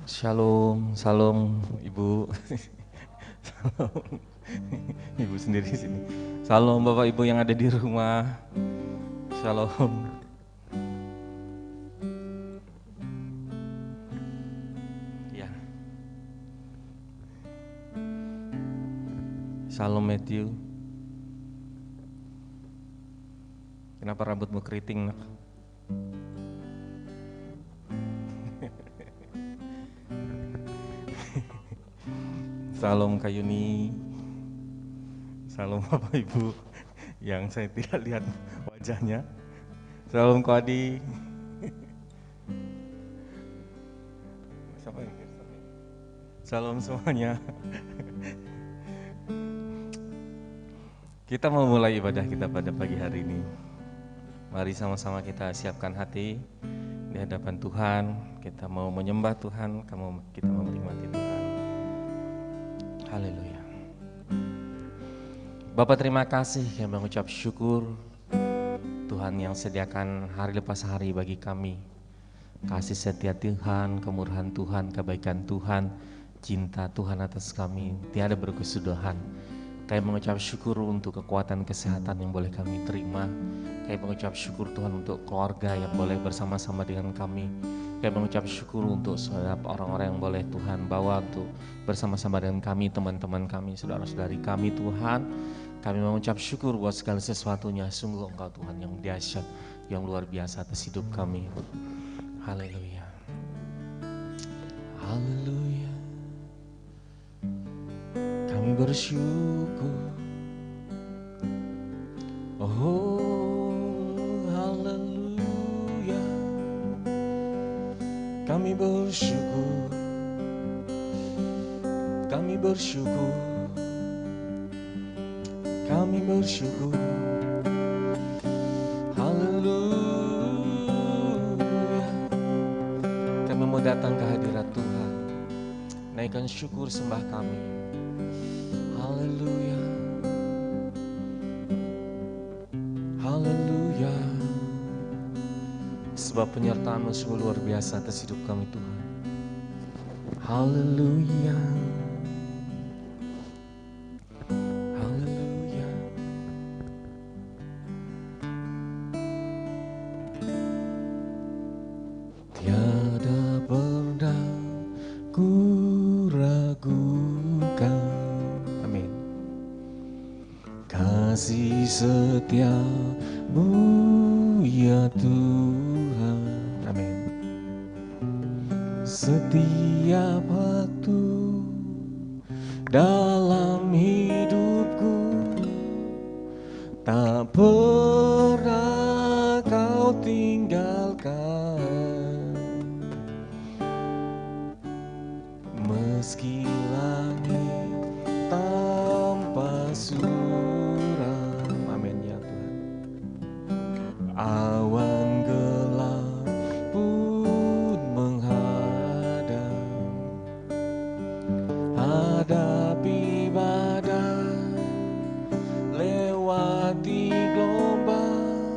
Shalom, salam Ibu. Salam. Ibu sendiri di sini. Salam Bapak Ibu yang ada di rumah. Shalom. Ya. Shalom Matthew. Kenapa rambutmu keriting, Nak? Salam Kayuni. Salam Bapak Ibu yang saya tidak lihat wajahnya. Salam Koadi. Siapa yang salam semuanya. Kita mau mulai ibadah kita pada pagi hari ini. Mari sama-sama kita siapkan hati di hadapan Tuhan. Kita mau menyembah Tuhan, kita mau menikmati Tuhan. Haleluya. Bapak terima kasih yang mengucap syukur Tuhan yang sediakan hari lepas hari bagi kami. Kasih setia Tuhan, kemurahan Tuhan, kebaikan Tuhan, cinta Tuhan atas kami tiada berkesudahan. Kami mengucap syukur untuk kekuatan kesehatan yang boleh kami terima. Kami mengucap syukur Tuhan untuk keluarga yang boleh bersama-sama dengan kami. Kami mengucap syukur untuk setiap orang-orang yang boleh Tuhan bawa untuk bersama-sama dengan kami, teman-teman kami, saudara-saudari kami Tuhan. Kami mengucap syukur buat segala sesuatunya. Sungguh Engkau Tuhan yang dahsyat, yang luar biasa atas hidup kami. Haleluya. Haleluya. Kami bersyukur. Oh, haleluya. Kami bersyukur. Kami bersyukur. Kami bersyukur. Haleluya. Kami mau datang ke hadirat Tuhan. Naikkan syukur sembah kami. Haleluya. Haleluya. Sebab penyertaan-Mu sungguh luar biasa atas hidup kami Tuhan. Haleluya. Haleluya. Tiada pernah ku ragukan. Amin. Kasih setia-Mu ya Tuhan. Amin. Setiap waktu dalam hidupku tak pernah Kau tinggalkan. Meski langit tanpa suram, amin ya Tuhan. Awan gelap pun menghadap, hadapi badai, lewati gelombang,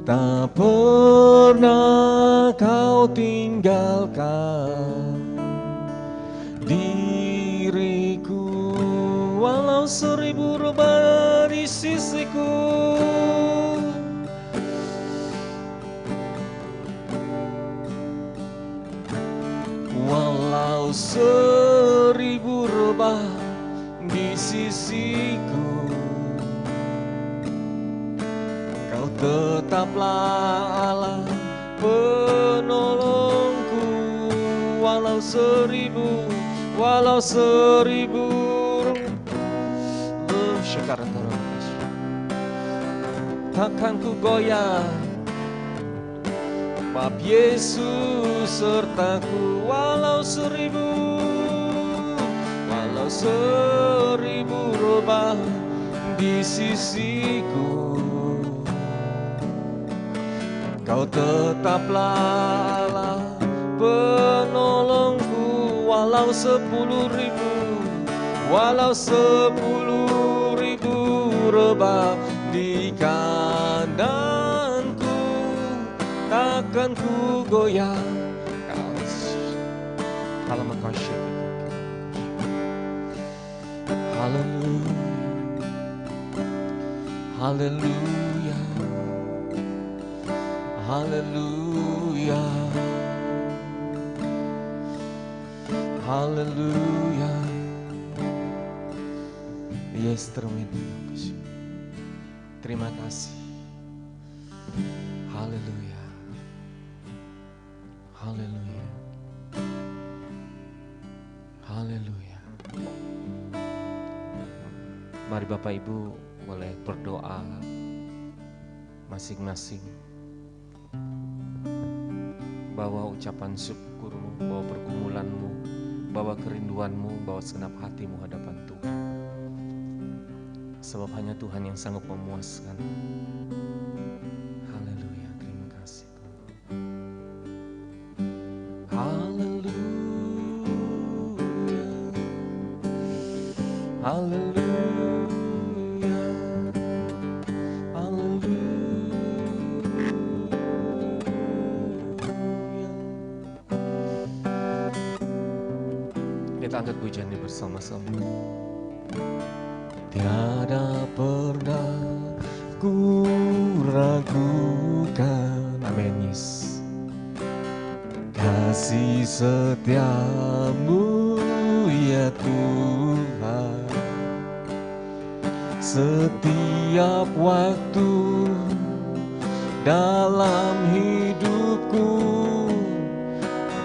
tak pernah Kau tinggalkan diriku. Walau 1000 rebah di sisiku, walau 1000 rebah di sisiku, Kau tetaplah Allah penolongku. Walau 1000 takkan ku goyah. Sebab Yesus sertaku. Walau 1000 rebah di sisiku, Kau tetaplah Allah penolongku. Walau 10,000 rebah di kananku, takkan ku goyah. Haleluya, haleluya, haleluya. Yes, terima kasih. Haleluya, haleluya, haleluya. Mari Bapak Ibu boleh berdoa masing-masing, bawa ucapan syukurmu, bawa pergumulanmu, bawa kerinduanmu, bawa segenap hatimu hadapan Tuhan. Sebab hanya Tuhan yang sanggup memuaskan. Haleluya, terima kasih Tuhan. Haleluya, haleluya. Kita angkat pujian ini bersama-sama. Tiada pernah ku ragukan, amin Yesus, kasih setiamu ya Tuhan. Setiap waktu dalam hidupku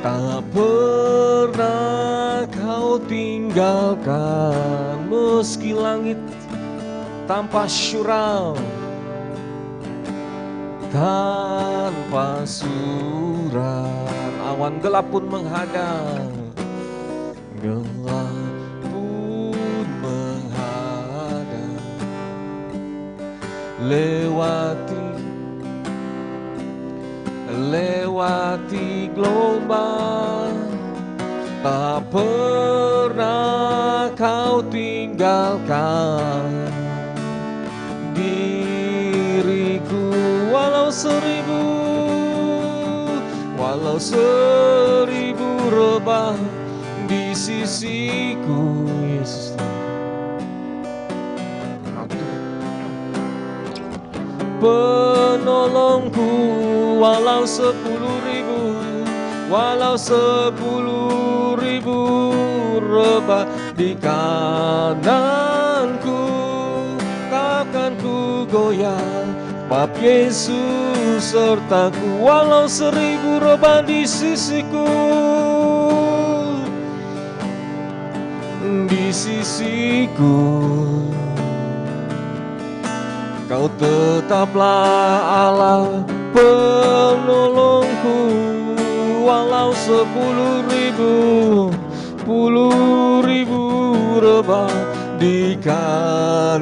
tak pernah Kau tinggalkan, meski langit tanpa syurau, tanpa surat, awan gelap pun menghadang, gelap pun menghadang, lewati gelombang, tak pernah Kau tinggalkan diriku. Walau seribu rebah di sisiku, Yesus. Penolongku, walau 10.000 rebah di kananku, takkan ku goyah. Bab Yesus sertaku, walau 1000 rebah di sisiku, Kau tetaplah Allah penolongku, walau 10.000 rebah di kananku,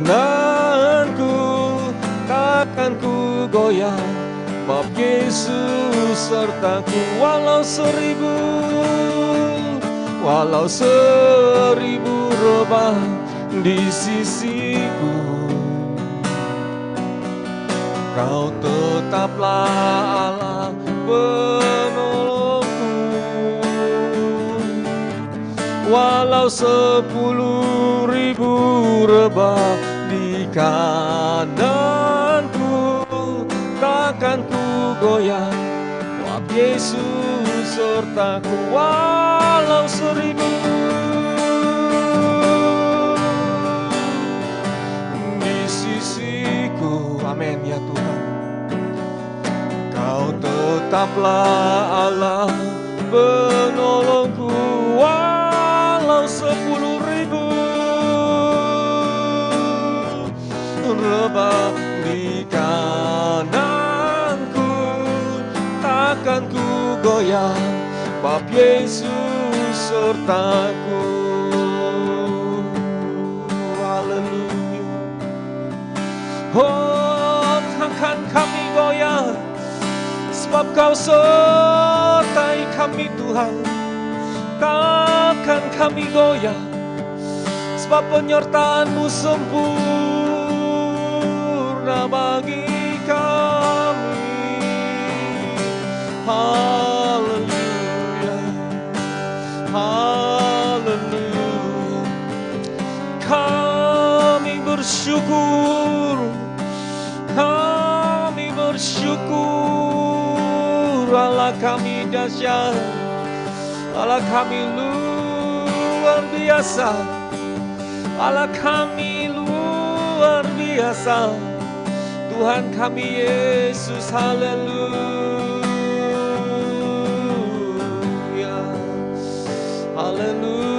takkan ku goyah. Bab Yesus sertaku, walau 1000 rebah di sisiku, Kau tetaplah Allah penolongku, walau 10.000 rebah di kananku, takkan ku goyah. Bab Yesus sertaku, walau 1000 di sisiku. Amin ya Tuhan. Kau tetaplah Allah penolongku, walau 10.000 rebah di kananku, takkan ku goyah. Bab Yesus sertaku. Haleluya. Oh, takkan kami goyah, sebab Kau sertai kami Tuhan. Takkan kami goyah, sebab penyertaan-Mu sempurna bagi kami. Haleluya, haleluya. bersyukur, kami bersyukur. Allah kami dahsyat, Allah kami luar biasa, Allah kami luar biasa, Tuhan kami Yesus. Haleluya, haleluya.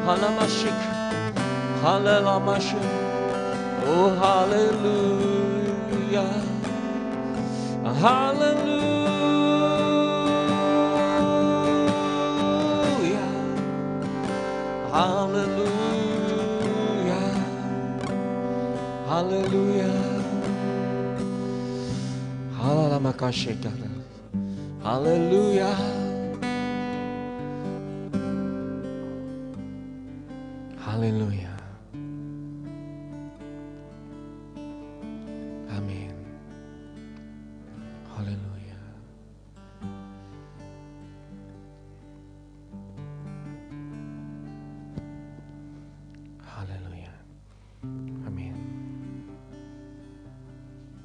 Halamasyik, halamasyik, oh haleluya, haleluya, haleluya, haleluya. Halamasyik, haleluya. Haleluya. Amin. Haleluya. Haleluya. Amin.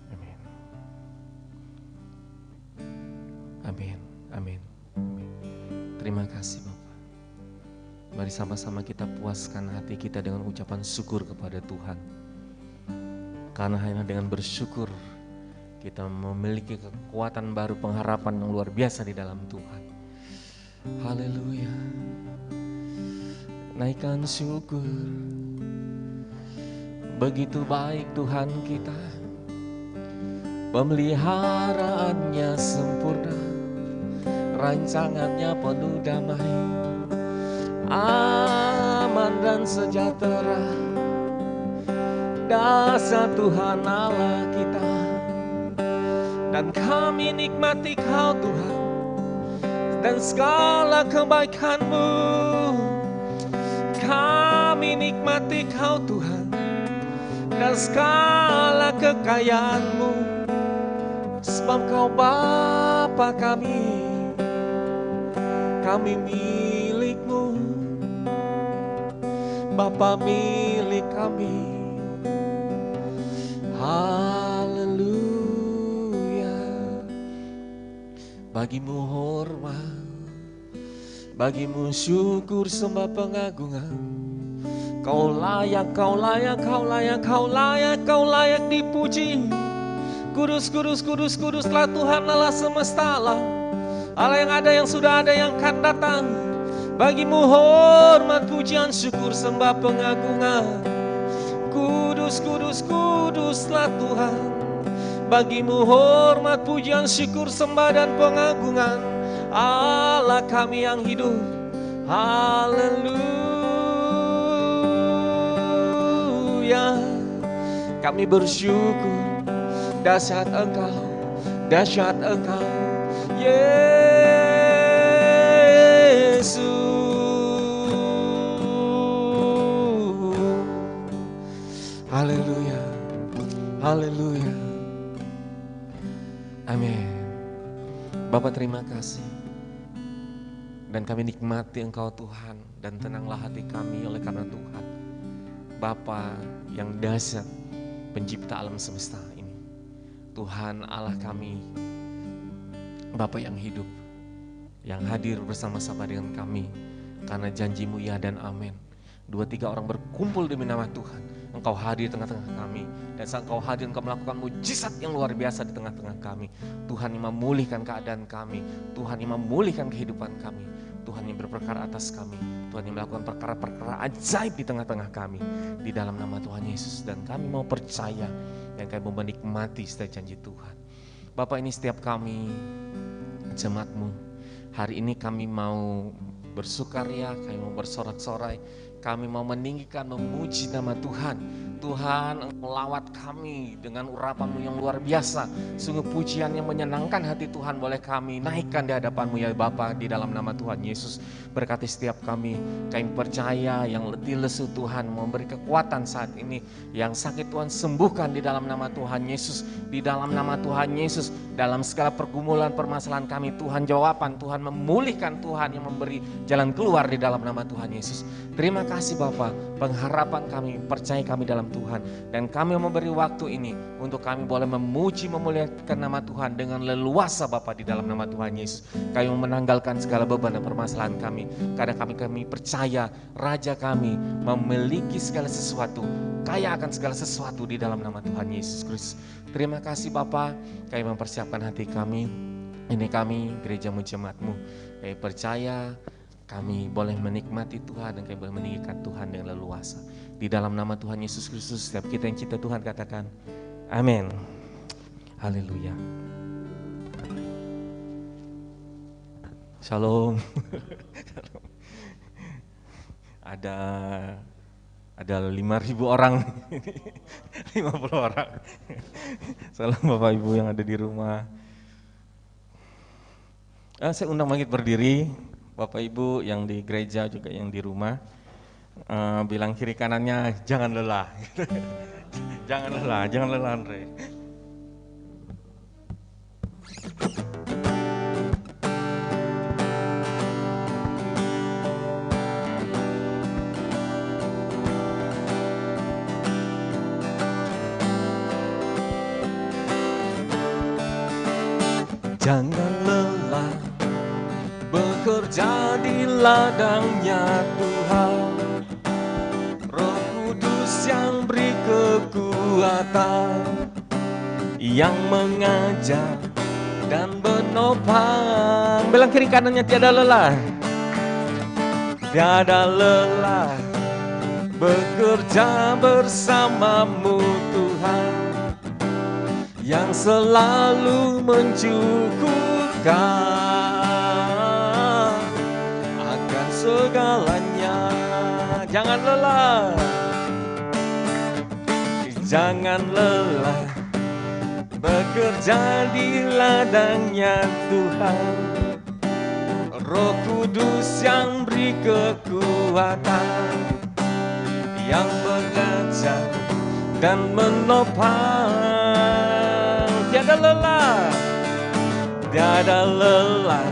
Amin. Amin. Amin. Amin. Terima kasih Bapak. Mari sama-sama kita puaskan hati kita dengan ucapan syukur kepada Tuhan. Karena hanya dengan bersyukur kita memiliki kekuatan baru, pengharapan yang luar biasa di dalam Tuhan. Haleluya. Naikkan syukur. Begitu baik Tuhan kita, pemeliharaannya sempurna, rancangannya penuh damai, aman dan sejahtera. Dasar Tuhan Allah kita, dan kami nikmati Kau Tuhan, dan segala kebaikan-Mu. Kami nikmati Kau Tuhan, dan segala kekayaan-Mu, sebab Kau Bapa kami milik-Mu, Bapa milik kami. Haleluya. Bagimu hormat, bagimu syukur, sembah, pengagungan. Kau layak, Kau layak, Kau layak, Kau layak, Kau layak dipuji. Kudus, kudus, kudus, kuduslah Tuhan Allah semesta alam, Allah yang ada, yang sudah ada, yang akan datang. Bagimu hormat, pujian, syukur, sembah, pengagungan. Kudus, kudus, kuduslah Tuhan. Bagimu hormat, pujian, syukur, sembah, dan pengagungan. Allah kami yang hidup. Haleluya. Kami bersyukur. Dahsyat Engkau, dahsyat Engkau, Yesus. Haleluya, haleluya. Amin. Bapak terima kasih, dan kami nikmati Engkau Tuhan, dan tenanglah hati kami oleh karena Tuhan Bapa yang dahsyat, pencipta alam semesta ini. Tuhan Allah kami, Bapa yang hidup, yang hadir bersama-sama dengan kami, karena janji-Mu ya dan amin. 2-3 orang berkumpul demi nama Tuhan, Engkau hadir di tengah-tengah kami. Dan saat Engkau hadir, Engkau melakukan mujizat yang luar biasa di tengah-tengah kami. Tuhan yang memulihkan keadaan kami, Tuhan yang memulihkan kehidupan kami, Tuhan yang berperkara atas kami, Tuhan yang melakukan perkara-perkara ajaib di tengah-tengah kami, di dalam nama Tuhan Yesus. Dan kami mau percaya, dan kami mau menikmati setiap janji Tuhan. Bapak, ini setiap kami jemaat-Mu, hari ini kami mau bersukaria, kami mau bersorak-sorai, kami mau meninggikan, memuji nama Tuhan. Tuhan, Engkau lawat kami dengan urapan-Mu yang luar biasa. Sungguh pujian yang menyenangkan hati Tuhan boleh kami naikkan di hadapan-Mu ya Bapa, di dalam nama Tuhan Yesus. Berkati setiap kami percaya yang letih lesu Tuhan, memberi kekuatan saat ini. Yang sakit Tuhan sembuhkan di dalam nama Tuhan Yesus. Di dalam nama Tuhan Yesus, dalam segala pergumulan permasalahan kami, Tuhan jawaban, Tuhan memulihkan, Tuhan yang memberi jalan keluar di dalam nama Tuhan Yesus. Terima kasih Bapa, pengharapan kami, percaya kami dalam Tuhan. Dan kami memberi waktu ini untuk kami boleh memuji, memuliakan nama Tuhan dengan leluasa Bapa di dalam nama Tuhan Yesus. Kami menanggalkan segala beban dan permasalahan kami. Karena kami percaya Raja kami memiliki segala sesuatu, kaya akan segala sesuatu di dalam nama Tuhan Yesus Kristus. Terima kasih Bapa, kami mempersiapkan hati kami. Ini kami gereja jemaat-Mu. Kami percaya kami boleh menikmati Tuhan dan kami boleh meninggikan Tuhan dengan leluasa. Di dalam nama Tuhan Yesus Kristus, setiap kita yang cinta Tuhan katakan, amin. Haleluya. Shalom. Ada 5.000 orang, 50 orang. Salam Bapak Ibu yang ada di rumah. Saya undang bangkit berdiri, Bapak Ibu yang di gereja juga yang di rumah. Bilang kiri kanannya jangan lelah. Jangan lelah Andre. Jangan lelah bekerja di ladangnya Tuhan. Roh Kudus yang beri kekuatan, yang mengajar dan menopang. Bilang kiri kanannya tiada lelah. Tiada lelah bekerja bersamamu Tuhan, yang selalu mencukupkan akan segalanya. Jangan lelah, jangan lelah bekerja di ladangnya Tuhan. Roh Kudus yang beri kekuatan, yang mengajar dan menopang. Tiada lelah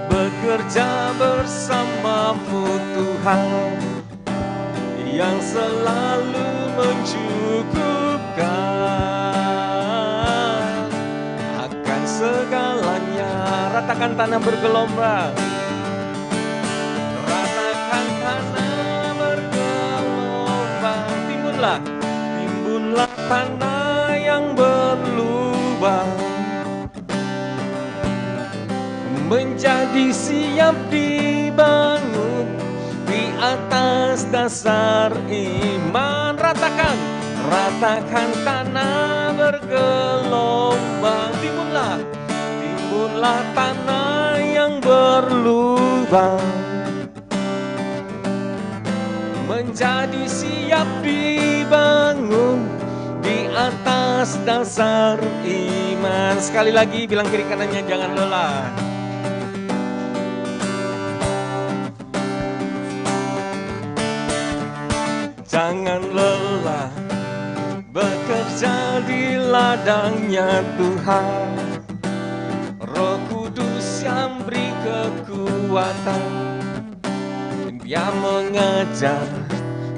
bekerja bersamamu Tuhan, yang selalu mencukupkan akan segalanya. Ratakan tanah bergelombang, ratakan tanah bergelombang. Timbunlah tanah yang berlubang, menjadi siap dibangun di atas dasar iman. Ratakan tanah bergelombang. Timbunlah tanah yang berlubang, menjadi siap dibangun di atas dasar iman. Sekali lagi bilang kiri kanannya jangan lelah. Jangan lelah bekerja di ladangnya Tuhan. Roh Kudus yang beri kekuatan, Dia mengajar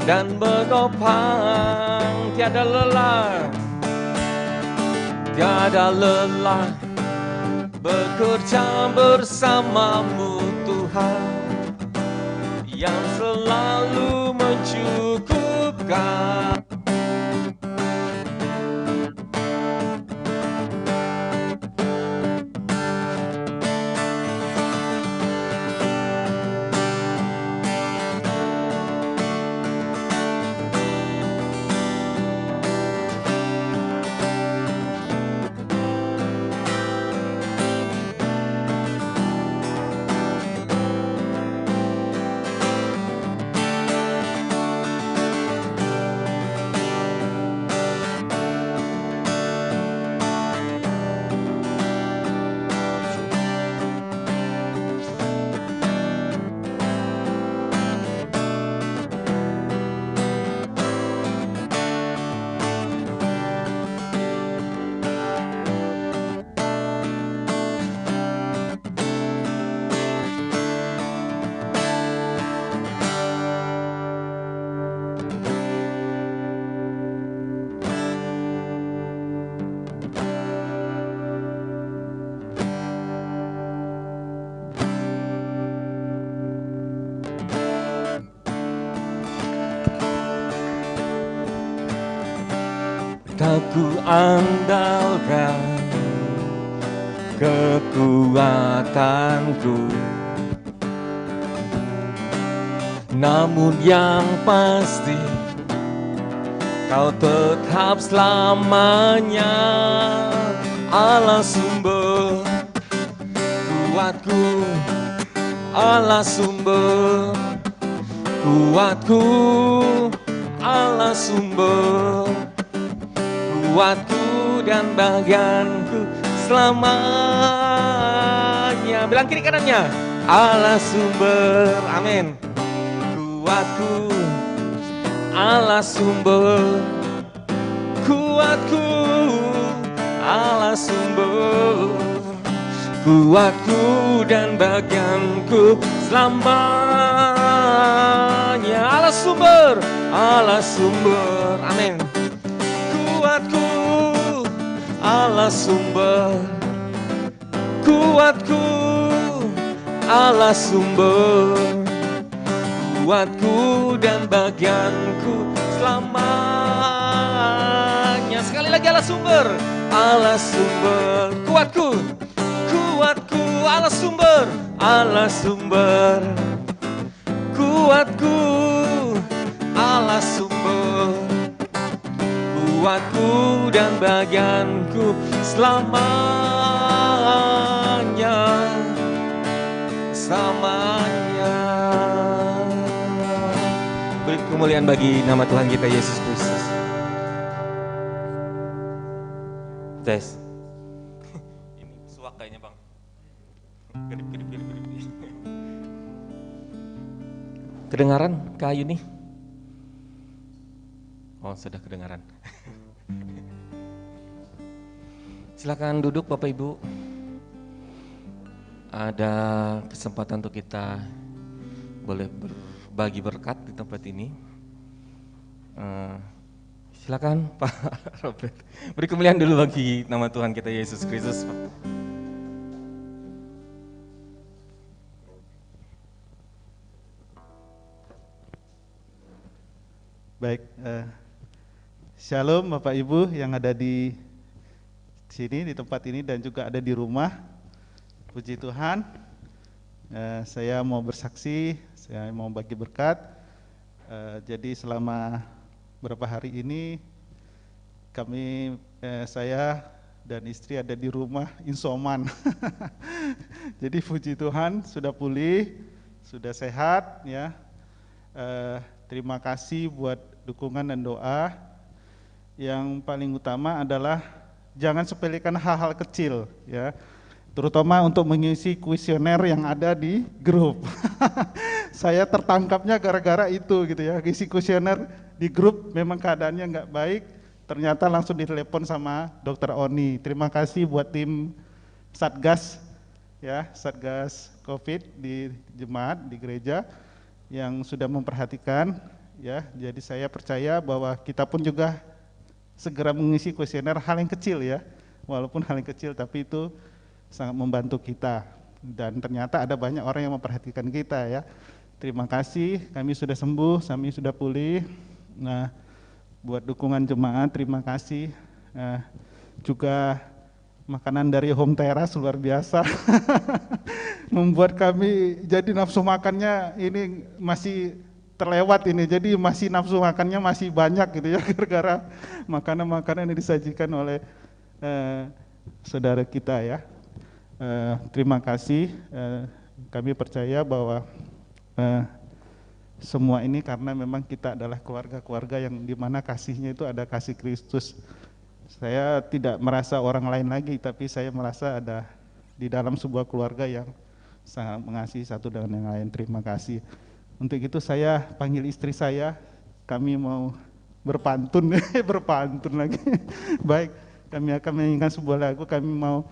dan menopang. Tiada lelah bekerja bersamamu Tuhan, yang selalu mencukupkan. aku andalkan, kekuatanku. Namun yang pasti Kau tetap selamanya Allah sumber kuatku, Allah sumber kuatku, Allah sumber kuatku dan bagianku selamanya. Bilang kiri kanannya, Allah sumber, amin. Kuatku, Allah sumber kuatku, Allah sumber kuatku dan bagianku selamanya. Allah sumber, Allah sumber, amin. Kuatku, Allah sumber kuatku, Allah sumber kuatku dan bagianku selamanya. Sekali lagi, Allah sumber, Allah sumber kuatku, kuatku, Allah sumber, Allah sumber kuatku, Allah sumber kuatku dan bagianku selamanya, selamanya. Beri kemuliaan bagi nama Tuhan kita Yesus Kristus. Tes. Ini suak kayaknya bang. Kedip. Kedengaran kayu nih? Oh sudah kedengaran. Silakan duduk Bapak Ibu. Ada kesempatan untuk kita boleh berbagi berkat di tempat ini. Silakan Pak Robert. Beri kemuliaan dulu bagi nama Tuhan kita Yesus Kristus. Baik, Shalom Bapak Ibu yang ada di sini, di tempat ini dan juga ada di rumah. Puji Tuhan, saya mau bersaksi, saya mau bagi berkat. Jadi selama beberapa hari ini saya dan istri ada di rumah insoman. Jadi puji Tuhan sudah pulih, sudah sehat ya. Terima kasih buat dukungan dan doa. Yang paling utama adalah jangan sepelekan hal-hal kecil ya. Terutama untuk mengisi kuesioner yang ada di grup. Saya tertangkapnya gara-gara itu gitu ya. Isi kuesioner di grup memang keadaannya nggak baik. Ternyata langsung ditelepon sama Dokter Oni. Terima kasih buat tim Satgas ya, Satgas COVID di jemaat di gereja yang sudah memperhatikan ya. Jadi saya percaya bahwa kita pun juga segera mengisi kuesioner hal yang kecil ya. Walaupun hal yang kecil tapi itu sangat membantu kita dan ternyata ada banyak orang yang memperhatikan kita ya. Terima kasih, kami sudah sembuh, kami sudah pulih. Nah, buat dukungan jemaat terima kasih. Juga makanan dari Home Terrace luar biasa. Membuat kami jadi nafsu makannya ini masih terlewat ini. Jadi masih nafsu makannya masih banyak gitu ya gara-gara makanan-makanan yang disajikan oleh saudara kita ya. Terima kasih, kami percaya bahwa semua ini karena memang kita adalah keluarga-keluarga yang dimana kasihnya itu ada kasih Kristus. Saya tidak merasa orang lain lagi, tapi saya merasa ada di dalam sebuah keluarga yang sangat mengasihi satu dengan yang lain. Terima kasih. Untuk itu saya panggil istri saya, kami mau berpantun, berpantun lagi. Baik, kami akan menyanyikan sebuah lagu, kami mau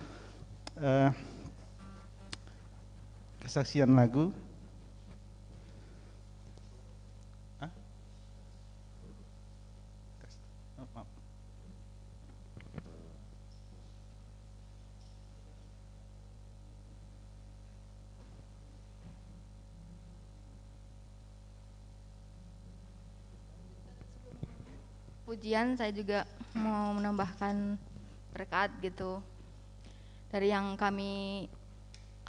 kesaksian lagu. pujian saya juga mau menambahkan berkat gitu dari yang kami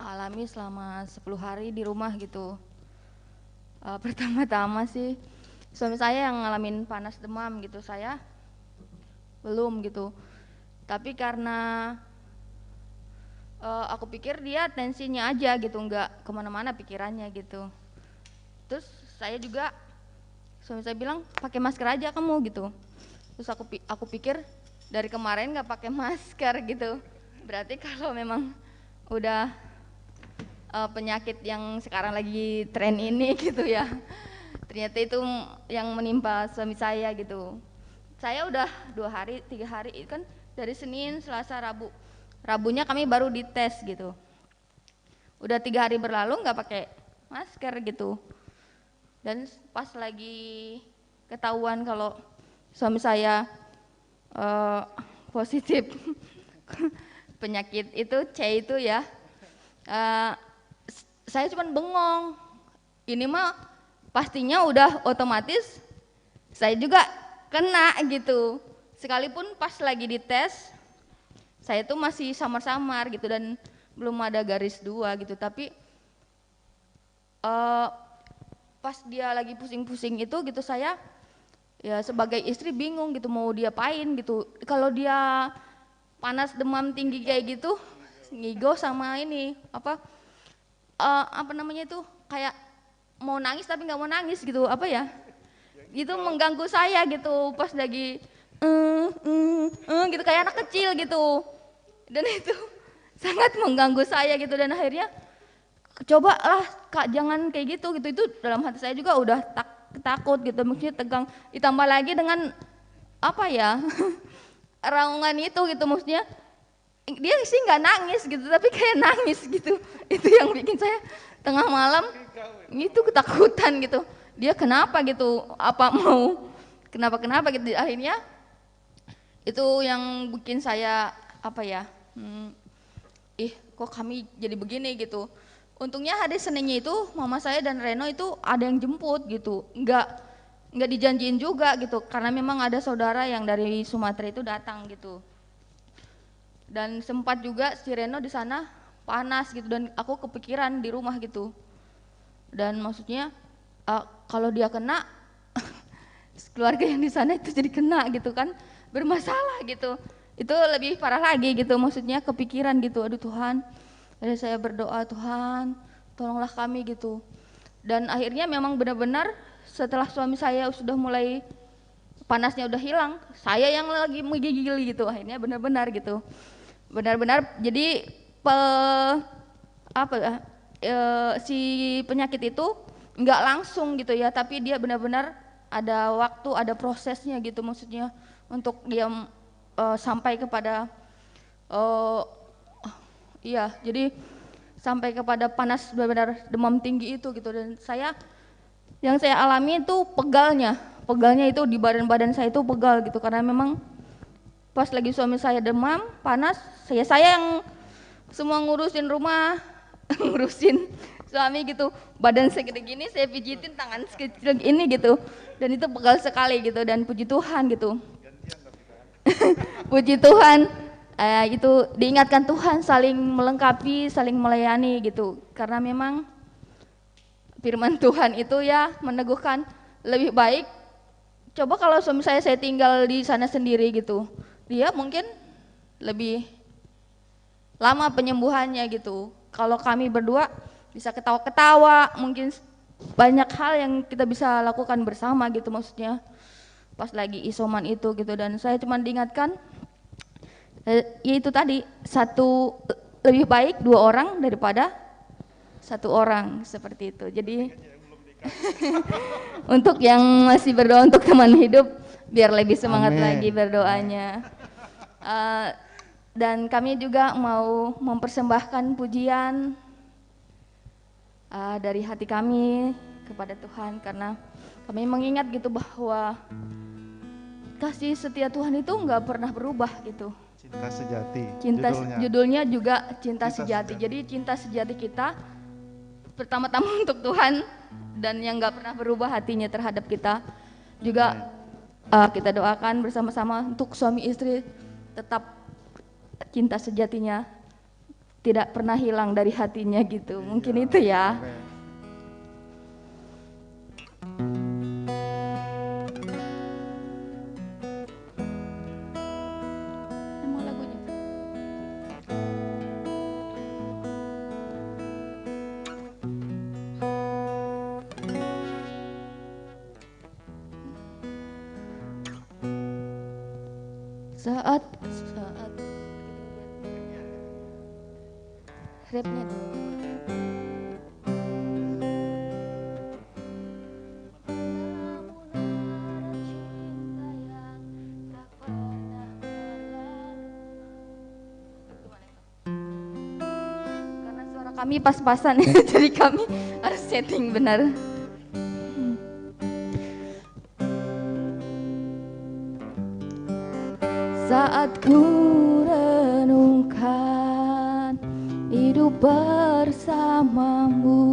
alami selama 10 hari di rumah gitu. Pertama-tama sih suami saya yang ngalamin panas demam gitu, saya belum gitu. Tapi karena aku pikir dia tensinya aja gitu, nggak kemana-mana pikirannya gitu. Terus saya juga, suami saya bilang pakai masker aja kamu gitu. Terus aku pikir dari kemarin nggak pakai masker gitu, berarti kalau memang udah penyakit yang sekarang lagi tren ini gitu ya, ternyata itu yang menimpa suami saya gitu. Saya udah 2 hari 3 hari kan, dari Senin, Selasa, Rabu. Rabunya kami baru dites gitu. Udah 3 hari berlalu nggak pakai masker gitu. Dan pas lagi ketahuan kalau suami saya positif penyakit itu C itu ya, saya cuma bengong. Ini mah pastinya udah otomatis saya juga kena gitu. Sekalipun pas lagi dites saya tuh masih samar-samar gitu dan belum ada garis 2 gitu, tapi pas dia lagi pusing-pusing itu gitu, saya ya sebagai istri bingung gitu mau diapain gitu. Kalau dia panas demam tinggi kayak gitu, ngigo sama ini apa namanya itu, kayak mau nangis tapi nggak mau nangis gitu, apa ya, itu mengganggu saya gitu pas lagi gitu kayak anak kecil gitu, dan itu sangat mengganggu saya gitu. Dan akhirnya coba lah Kak jangan kayak gitu. Itu dalam hati saya juga udah takut gitu, maksudnya tegang, ditambah lagi dengan apa ya raungan itu gitu, maksudnya dia sih nggak nangis gitu tapi kayak nangis gitu. Itu yang bikin saya tengah malam itu ketakutan gitu, dia kenapa gitu, apa mau kenapa gitu. Akhirnya itu yang bikin saya apa ya, kok kami jadi begini gitu. Untungnya hari Seninnya itu mama saya dan Reno itu ada yang jemput gitu, nggak dijanjiin juga gitu, karena memang ada saudara yang dari Sumatera itu datang gitu. Dan sempat juga si Reno di sana panas gitu, dan aku kepikiran di rumah gitu. Dan maksudnya kalau dia kena keluarga yang di sana itu jadi kena gitu kan, bermasalah gitu. Itu lebih parah lagi gitu, maksudnya kepikiran gitu. Aduh Tuhan, jadi saya berdoa, Tuhan tolonglah kami gitu. Dan akhirnya memang benar-benar setelah suami saya sudah mulai panasnya udah hilang, saya yang lagi menggigil gitu. Akhirnya benar-benar gitu, benar-benar jadi si penyakit itu nggak langsung gitu ya, tapi dia benar-benar ada waktu, ada prosesnya gitu, maksudnya untuk dia sampai kepada jadi sampai kepada panas benar-benar demam tinggi itu gitu. Dan yang saya alami itu pegalnya itu di badan saya itu pegal gitu, karena memang pas lagi suami saya demam panas, saya yang semua ngurusin rumah ngurusin suami gitu, badan segede gini saya pijitin tangan sekecil ini gitu, dan itu pegal sekali gitu. Dan puji Tuhan gitu puji Tuhan itu diingatkan Tuhan, saling melengkapi, saling melayani gitu, karena memang firman Tuhan itu ya meneguhkan lebih baik. Coba kalau suami saya tinggal di sana sendiri gitu, dia mungkin lebih lama penyembuhannya gitu. Kalau kami berdua bisa ketawa-ketawa, mungkin banyak hal yang kita bisa lakukan bersama gitu, maksudnya pas lagi isoman itu gitu. Dan saya cuma diingatkan itu tadi, lebih baik 2 orang daripada 1 orang, seperti itu. Jadi untuk yang masih berdoa untuk teman hidup, biar lebih semangat lagi berdoanya. Dan kami juga mau mempersembahkan pujian dari hati kami kepada Tuhan, karena kami mengingat gitu bahwa kasih setia Tuhan itu nggak pernah berubah gitu. Cinta sejati. Judulnya juga cinta sejati. Jadi cinta sejati kita pertama-tama untuk Tuhan, dan yang nggak pernah berubah hatinya terhadap kita juga. Kita doakan bersama-sama untuk suami istri tetap cinta sejatinya tidak pernah hilang dari hatinya gitu. Mungkin itu ya. Emang lagunya. Saat rapnya tuh. Karena suara kami pas-pasan jadi kami harus setting benar. Saat ku renungkan hidup bersamamu,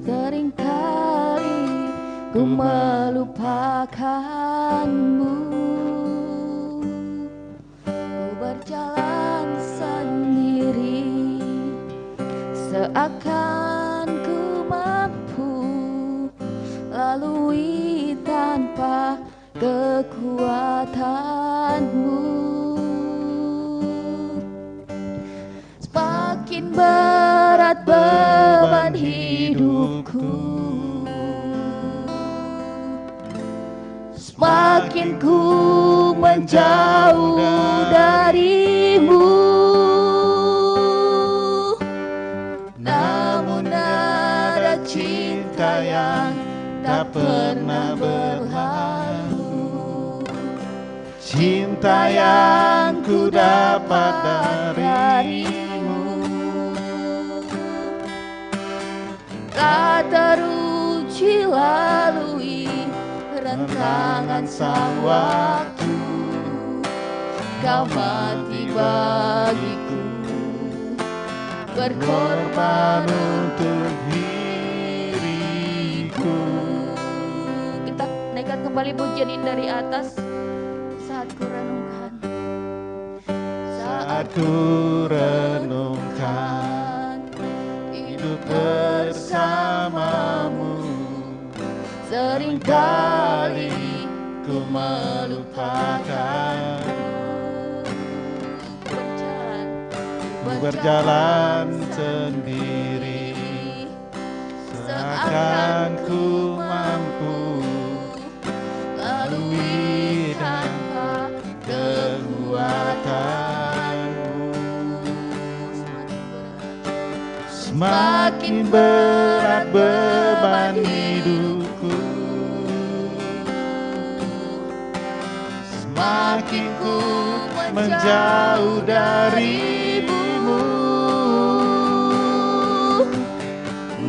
seringkali ku melupakanmu. Ku berjalan sendiri, seakan ku mampu lalui tanpa kekuatanmu. Semakin berat beban hidupku, semakin ku menjauh darimu. Namun ada cinta yang tak pernah berlalu, Cinta yang ku dapat darimu tak teruji lalui rentangan sang waktu. Kau mati bagiku, berkorban untuk diriku. Kita naikkan kembali pujian ini dari atas. Saat ku renungkan, Saat ku renungkan hidup bersamamu, seringkali ku melupakan. Berjalan sendiri, seakan ku mampu lalui tanpa kekuatanmu. Semakin berat beban hidupku, semakin ku menjauh darimu.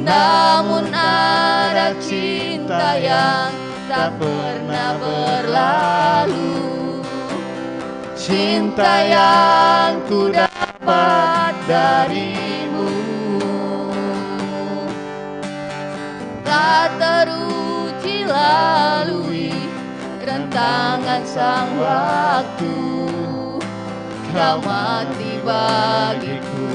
Namun ada cinta yang tak pernah berlalu, Cinta yang ku dapat darimu tak teruji lalui rentangan sang waktu. Kau mati bagiku,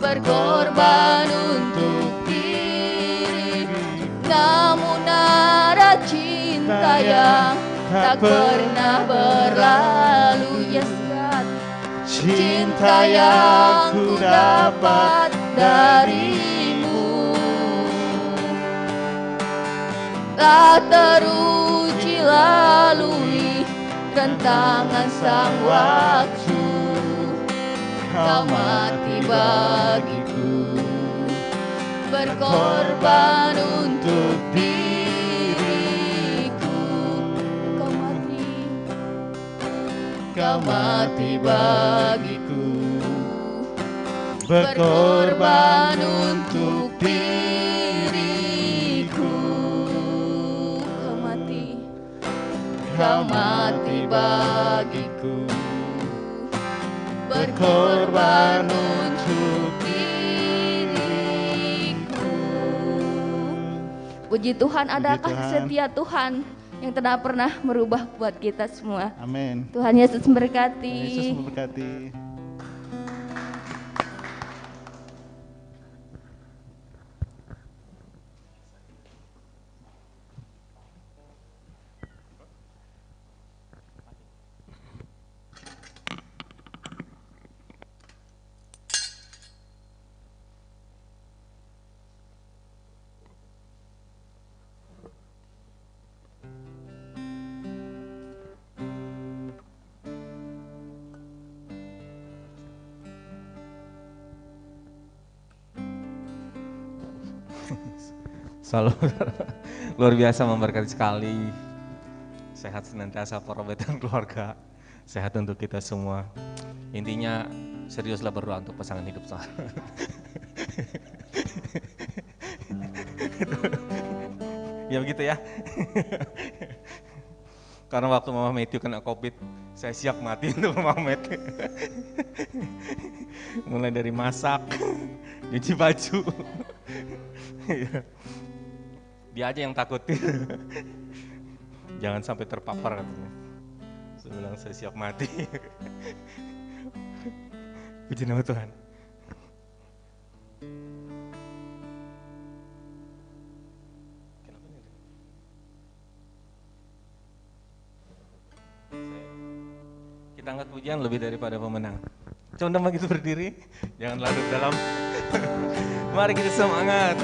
berkorban untuk diri. Namun ada cinta yang tak pernah berlalu. Yes God, cinta yang ku dapat darimu tak teruji lalui rentangan sang waktu. Kau mati bagiku, berkorban untuk diriku. Kau mati bagiku, berkorban untuk diriku. Kau mati bagiku, berkorban untuk diriku. Puji Tuhan, adakah setia Tuhan yang tidak pernah merubah buat kita semua. Amin. Tuhan Yesus memberkati. Yesus memberkati. Selalu luar biasa memberkati sekali. Sehat senantiasa Pak Robert dan keluarga. Sehat untuk kita semua. Intinya seriuslah berdoa untuk pasangan hidup saya. Ya begitu ya. Karena waktu Mama Matthew kena COVID, saya siap mati untuk Mama Matthew. Mulai dari masak, cuci baju. Dia aja yang takut. Jangan sampai terpapar katanya. Saya bilang saya siap mati. Puji nama Tuhan. Kita angkat pujian lebih daripada pemenang. Coba begitu berdiri, jangan larut dalam. Mari kita semangat.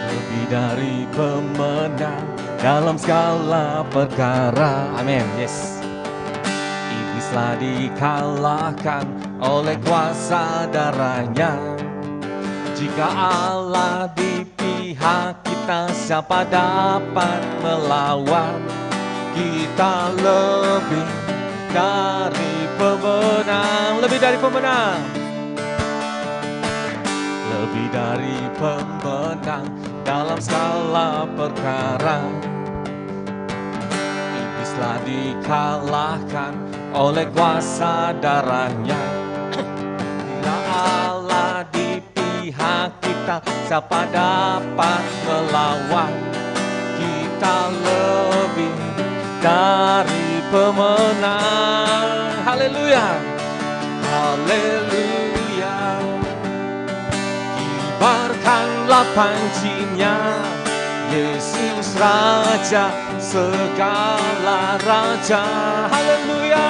Lebih dari pemenang dalam segala perkara. Amin. Yes. Iblislah dikalahkan oleh kuasa darahnya. Jika Allah di pihak kita, siapa dapat melawan? Kita lebih dari pemenang, lebih dari pemenang, lebih dari pemenang dalam segala perkara. Iblislah dikalahkan oleh kuasa darahnya. Bila Allah di pihak kita, siapa dapat melawan? Kita lebih dari pemenang. Haleluya, haleluya. Kibarkanlah pancinya, Yesus Raja segala raja. Haleluya,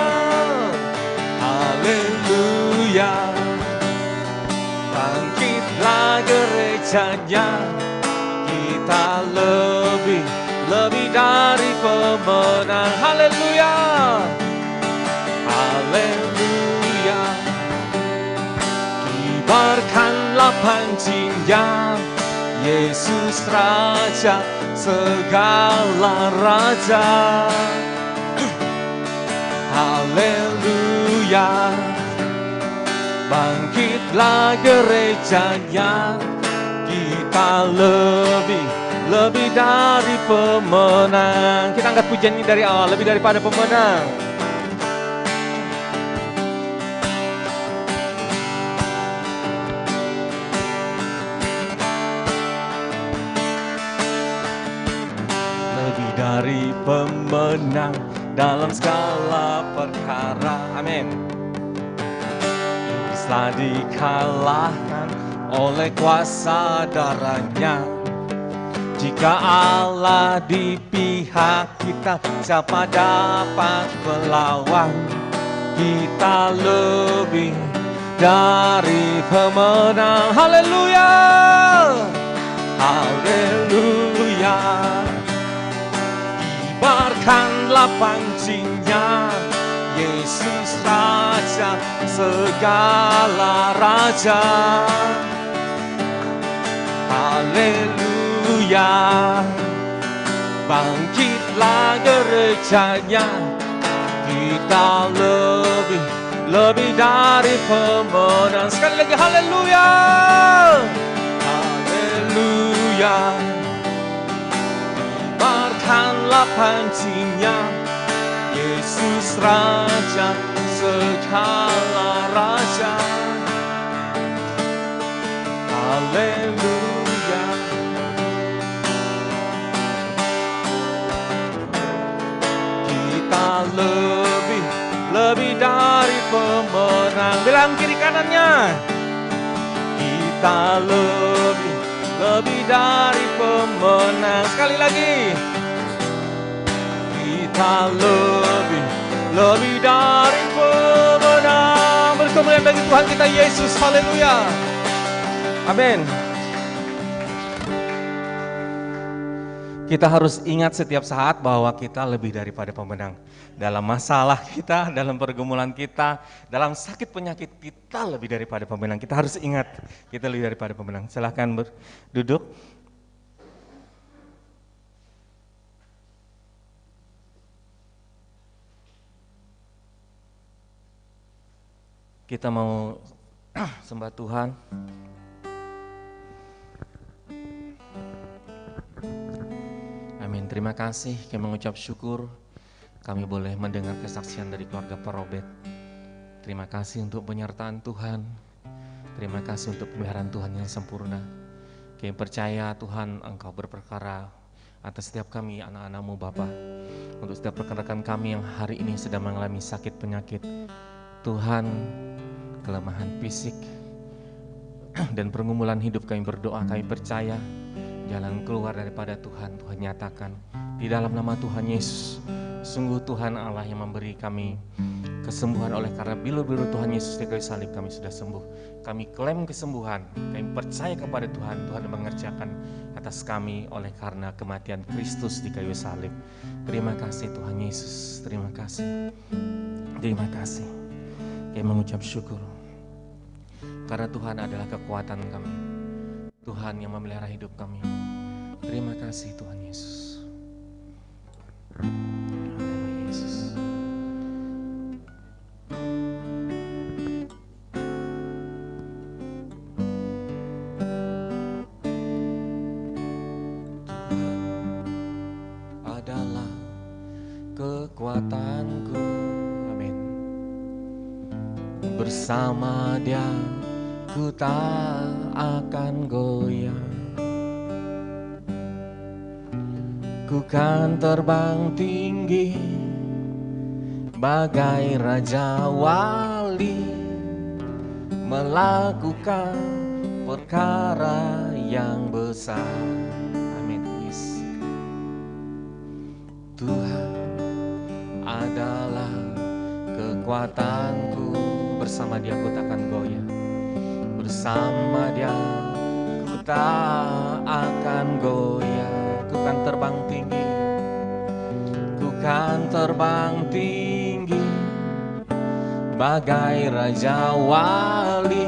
haleluya. Bangkitlah gerejanya, kita lebih dari pemenang. Haleluya, haleluya. Kibarkanlah pancinya, Yesus Raja segala raja. Haleluya. Bangkitlah gerejanya, kita lebih dari pemenang. Kita angkat pujian ini dari awal, lebih daripada pemenang. Lebih dari pemenang dalam segala perkara. Amin. Iblislah dikalahkan oleh kuasa darahnya. Jika Allah di pihak kita, siapa dapat melawan? Kita lebih dari pemenang. Haleluya, haleluya. Kibarkanlah pancinya, Yesus Raja segala raja. Haleluya. Bangkitlah gerejanya, kita lebih dari pemenang. Sekali lagi haleluya, haleluya. Kibarkanlah pancinya, Yesus Raja segala raja. Haleluya. Kita lebih dari pemenang. Bilang kiri kanannya. Kita lebih dari pemenang. Sekali lagi. Kita lebih dari pemenang. Berkemuliaan bagi Tuhan kita Yesus. Haleluya. Amin. Kita harus ingat setiap saat bahwa kita lebih daripada pemenang. Dalam masalah kita, dalam pergumulan kita, dalam sakit penyakit kita lebih daripada pemenang. Kita harus ingat kita lebih daripada pemenang. Silahkan duduk. Kita mau sembah Tuhan. Amin. Terima kasih, kami mengucap syukur kami boleh mendengar kesaksian dari keluarga Pak Robert. Terima kasih untuk penyertaan Tuhan. Terima kasih untuk pemeliharaan Tuhan yang sempurna. Kami percaya Tuhan Engkau berperkara atas setiap kami anak-anak-Mu Bapa. Untuk setiap rekan-rekan kami yang hari ini sedang mengalami sakit penyakit. Tuhan, kelemahan fisik dan pergumulan hidup, kami berdoa, kami percaya jalan keluar daripada Tuhan nyatakan di dalam nama Tuhan Yesus. Sungguh Tuhan Allah yang memberi kami kesembuhan, oleh karena bilur-bilur Tuhan Yesus di kayu salib kami sudah sembuh. Kami klaim kesembuhan, kami percaya kepada Tuhan. Tuhan mengerjakan atas kami oleh karena kematian Kristus di kayu salib. Terima kasih Tuhan Yesus, terima kasih. Terima kasih. Kami mengucap syukur karena Tuhan adalah kekuatan kami. Tuhan yang memelihara hidup kami. Terima kasih Tuhan Yesus. Haleluya Yesus. Tuhan adalah kekuatanku. Amin. Bersama Dia ku tak akan goyah. Ku kan terbang tinggi bagai raja wali, melakukan perkara yang besar. Amin. Yes. Tuhan adalah kekuatanku, bersama Dia ku takkan goyah. Bersama Dia ku tak akan goyah. Ku kan terbang tinggi, ku kan terbang tinggi bagai raja wali,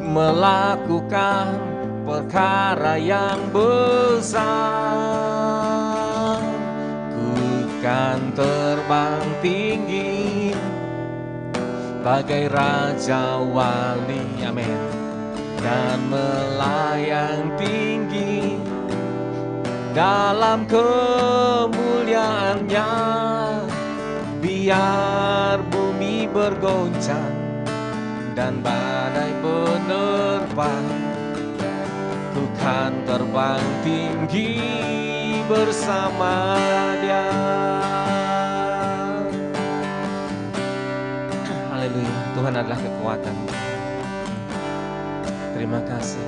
melakukan perkara yang besar. Ku kan terbang tinggi bagai raja wali, amin, dan melayang tinggi dalam kemuliaannya. Biar bumi bergoncang dan badai menerpa, ku kan terbang tinggi bersama Dia. Haleluya, Tuhan adalah kekuatan. Terima kasih.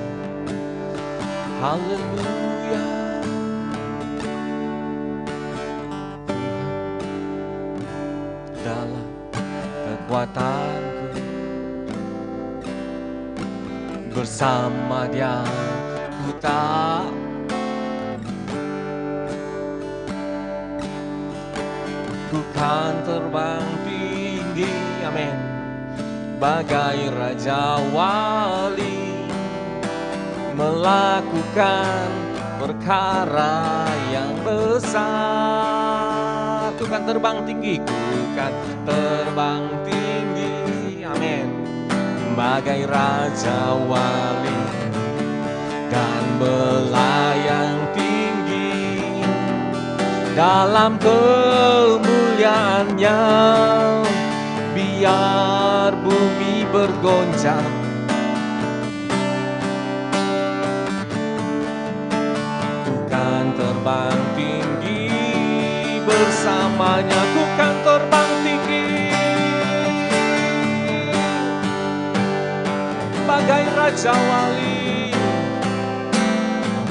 Haleluya. Dalam kekuatanku, bersama Dia ku tak ku kan terbang tinggi, amin, bagai raja wali, melakukan perkara yang besar. Ku kan terbang tinggi, ku kan terbang tinggi, amin, bagai raja wali, dan melayang tinggi dalam kemuliaannya. biar bumi bergoncang, ku kan terbang tinggi bersamanya, ku kan terbang tinggi bagai Raja Wali.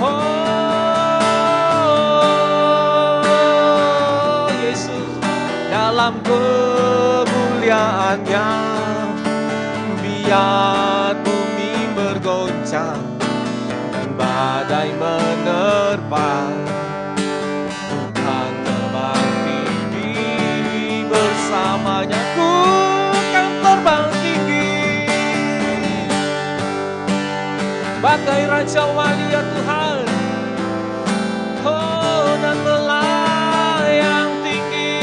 Oh Yesus, dalam kemuliaannya, biar bumi bergoncang dan badai menerpa, Tuhan terbang tinggi bersamanya, ku kan terbang tinggi bagai Raja Wali ya Tuhan. Oh, dan melayang tinggi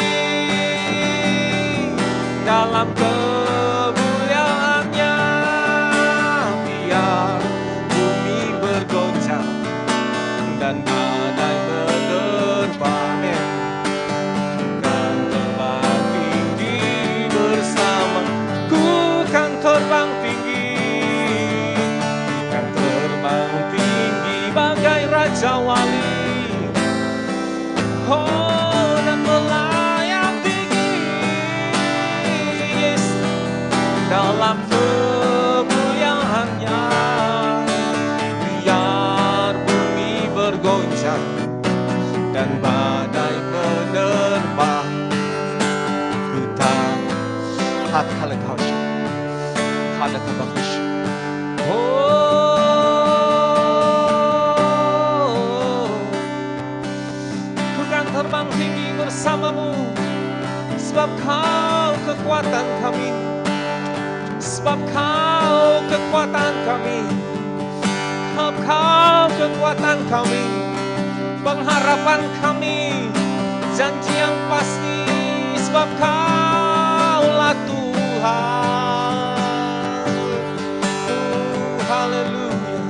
dalam kemuliaannya, biar bumi bergoncang dan badai menerpa, kan terbang tinggi bersama, ku kan terbang tinggi, kan terbang tinggi bagai Raja Wali. Oh, dan melayang tinggi, yes, dalam kemuliaannya, biar bumi bergoncang dan badai menerpa, ku tak hakal kau ada kebagus. Terbang tinggi bersamamu, sebab kau kekuatan kami, sebab kau kekuatan kami, sebab kau kekuatan kami, pengharapan kami, janji yang pasti, sebab kaulah Tuhan. Haleluya,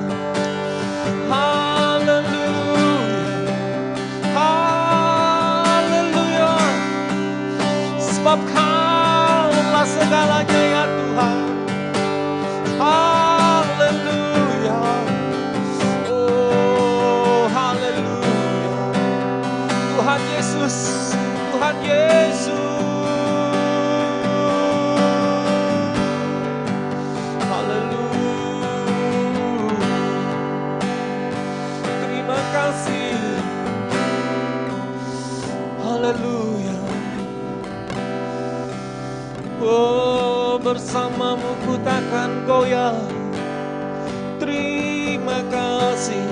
haleluya, sebab kaulah segalanya ya Tuhan. Haleluya, oh haleluya, Tuhan Yesus, Tuhan Yesus. Haleluya, terima kasih. Haleluya. Oh, bersamamu ku takkan goyah. Terima kasih,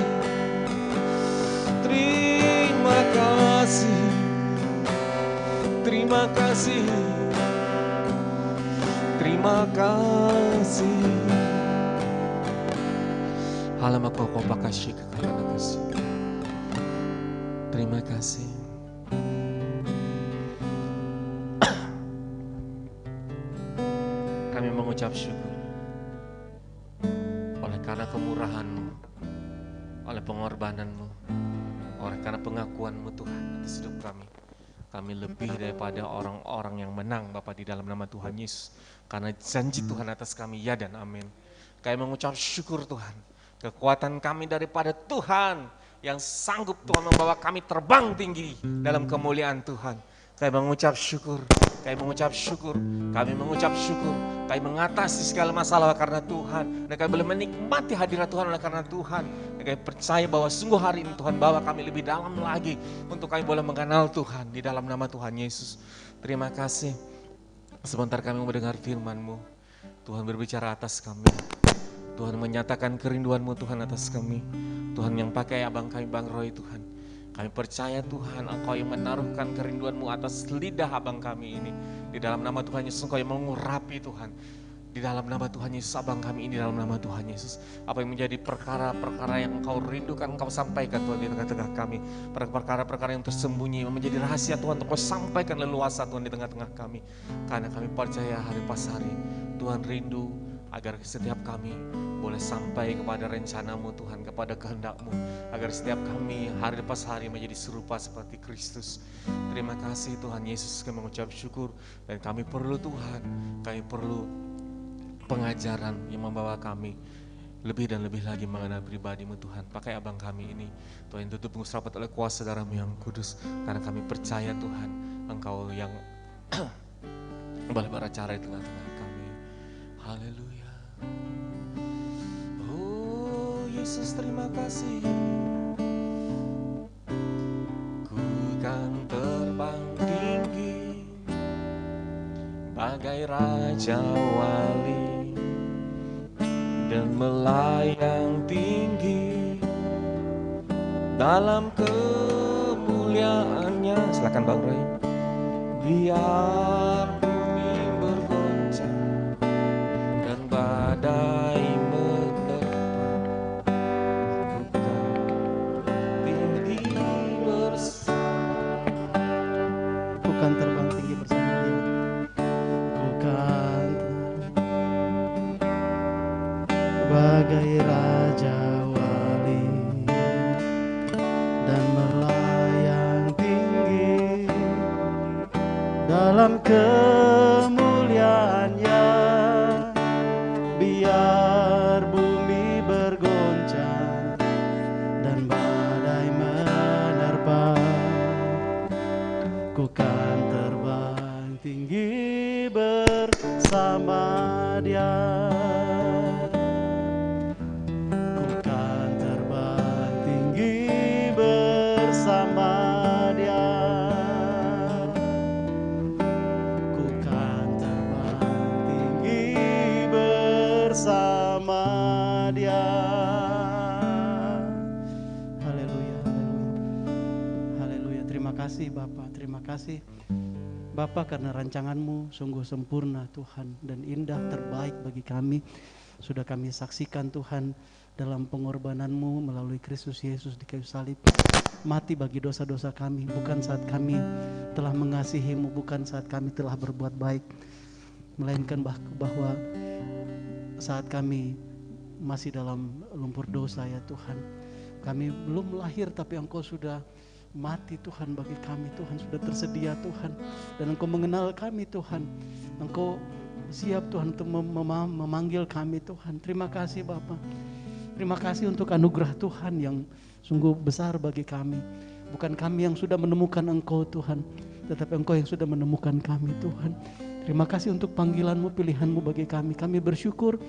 terima kasih, terima kasih, terima kasih. Halamak koko pakasih kekayaan kasih. Terima kasih. Kami mengucap syukur oleh karena kemurahan-Mu, oleh pengorbanan-Mu, oleh karena pengakuan-Mu Tuhan atas hidup kami. Kami lebih daripada orang-orang yang menang Bapa di dalam nama Tuhan Yesus. Karena janji Tuhan atas kami ya dan amin. Kami mengucap syukur Tuhan, kekuatan kami daripada Tuhan yang sanggup Tuhan membawa kami terbang tinggi dalam kemuliaan Tuhan. Kami mengucap syukur, kami mengucap syukur, kami mengucap syukur. Kami mengatasi segala masalah karena Tuhan. Dan kami boleh menikmati hadirat Tuhan oleh karena Tuhan. Dan kami percaya bahwa sungguh hari ini Tuhan bawa kami lebih dalam lagi untuk kami boleh mengenal Tuhan di dalam nama Tuhan Yesus. Terima kasih. Sebentar kami mendengar firman-Mu. Tuhan berbicara atas kami. Tuhan menyatakan kerinduan-Mu Tuhan atas kami. Tuhan yang pakai abang kami Bang Roy Tuhan. Kami percaya Tuhan, Engkau yang menaruhkan kerinduan-Mu atas lidah abang kami ini. Di dalam nama Tuhan Yesus, Engkau yang mengurapi Tuhan. Di dalam nama Tuhan Yesus, abang kami ini dalam nama Tuhan Yesus. Apa yang menjadi perkara-perkara yang Engkau rindukan, Engkau sampaikan Tuhan di tengah-tengah kami. Perkara-perkara yang tersembunyi, yang menjadi rahasia Tuhan, Engkau sampaikan leluasa Tuhan di tengah-tengah kami. Karena kami percaya hari pas hari, Tuhan rindu agar setiap kami boleh sampai kepada rencanamu Tuhan, kepada kehendak-Mu, agar setiap kami hari lepas hari menjadi serupa seperti Kristus. Terima kasih Tuhan Yesus, kami mengucap syukur, dan kami perlu Tuhan, kami perlu pengajaran yang membawa kami lebih dan lebih lagi mengenal pribadi-Mu Tuhan. Pakai abang kami ini Tuhan, tutup rapat oleh kuasa darah-Mu yang kudus, karena kami percaya Tuhan Engkau yang boleh beracara di tengah-tengah kami. Haleluya. Oh Yesus, terima kasih. Ku kan terbang tinggi bagai raja wali dan melayang tinggi dalam kemuliaannya. Silakan Bang Ray. Biar bumi bergoncang dan badai menerpa, tinggi bersama. Bukan terbang tinggi bersama Dia. Bukan bagai raja wali dan melayang tinggi dalam kemuliaannya, biar bumi bergoncang dan badai menerpa. Ku kan terbang tinggi bersama Dia. Ku kan terbang tinggi bersama Dia. Ku kan terbang tinggi bersama Dia. Haleluya, haleluya. Haleluya. Terima kasih Bapa, terima kasih Bapa, karena rancangan-Mu sungguh sempurna Tuhan dan indah, terbaik bagi kami. Sudah kami saksikan Tuhan dalam pengorbanan-Mu melalui Kristus Yesus di kayu salib, mati bagi dosa-dosa kami, bukan saat kami telah mengasihi-Mu, bukan saat kami telah berbuat baik, melainkan bahwa saat kami masih dalam lumpur dosa ya Tuhan. Kami belum lahir tapi Engkau sudah mati Tuhan bagi kami. Tuhan sudah tersedia Tuhan, dan Engkau mengenal kami Tuhan. Engkau siap Tuhan untuk memanggil kami Tuhan. Terima kasih Bapa. Terima kasih untuk anugerah Tuhan yang sungguh besar bagi kami. Bukan kami yang sudah menemukan Engkau Tuhan, tetapi Engkau yang sudah menemukan kami Tuhan. Terima kasih untuk panggilan-Mu, pilihan-Mu bagi kami. Kami bersyukur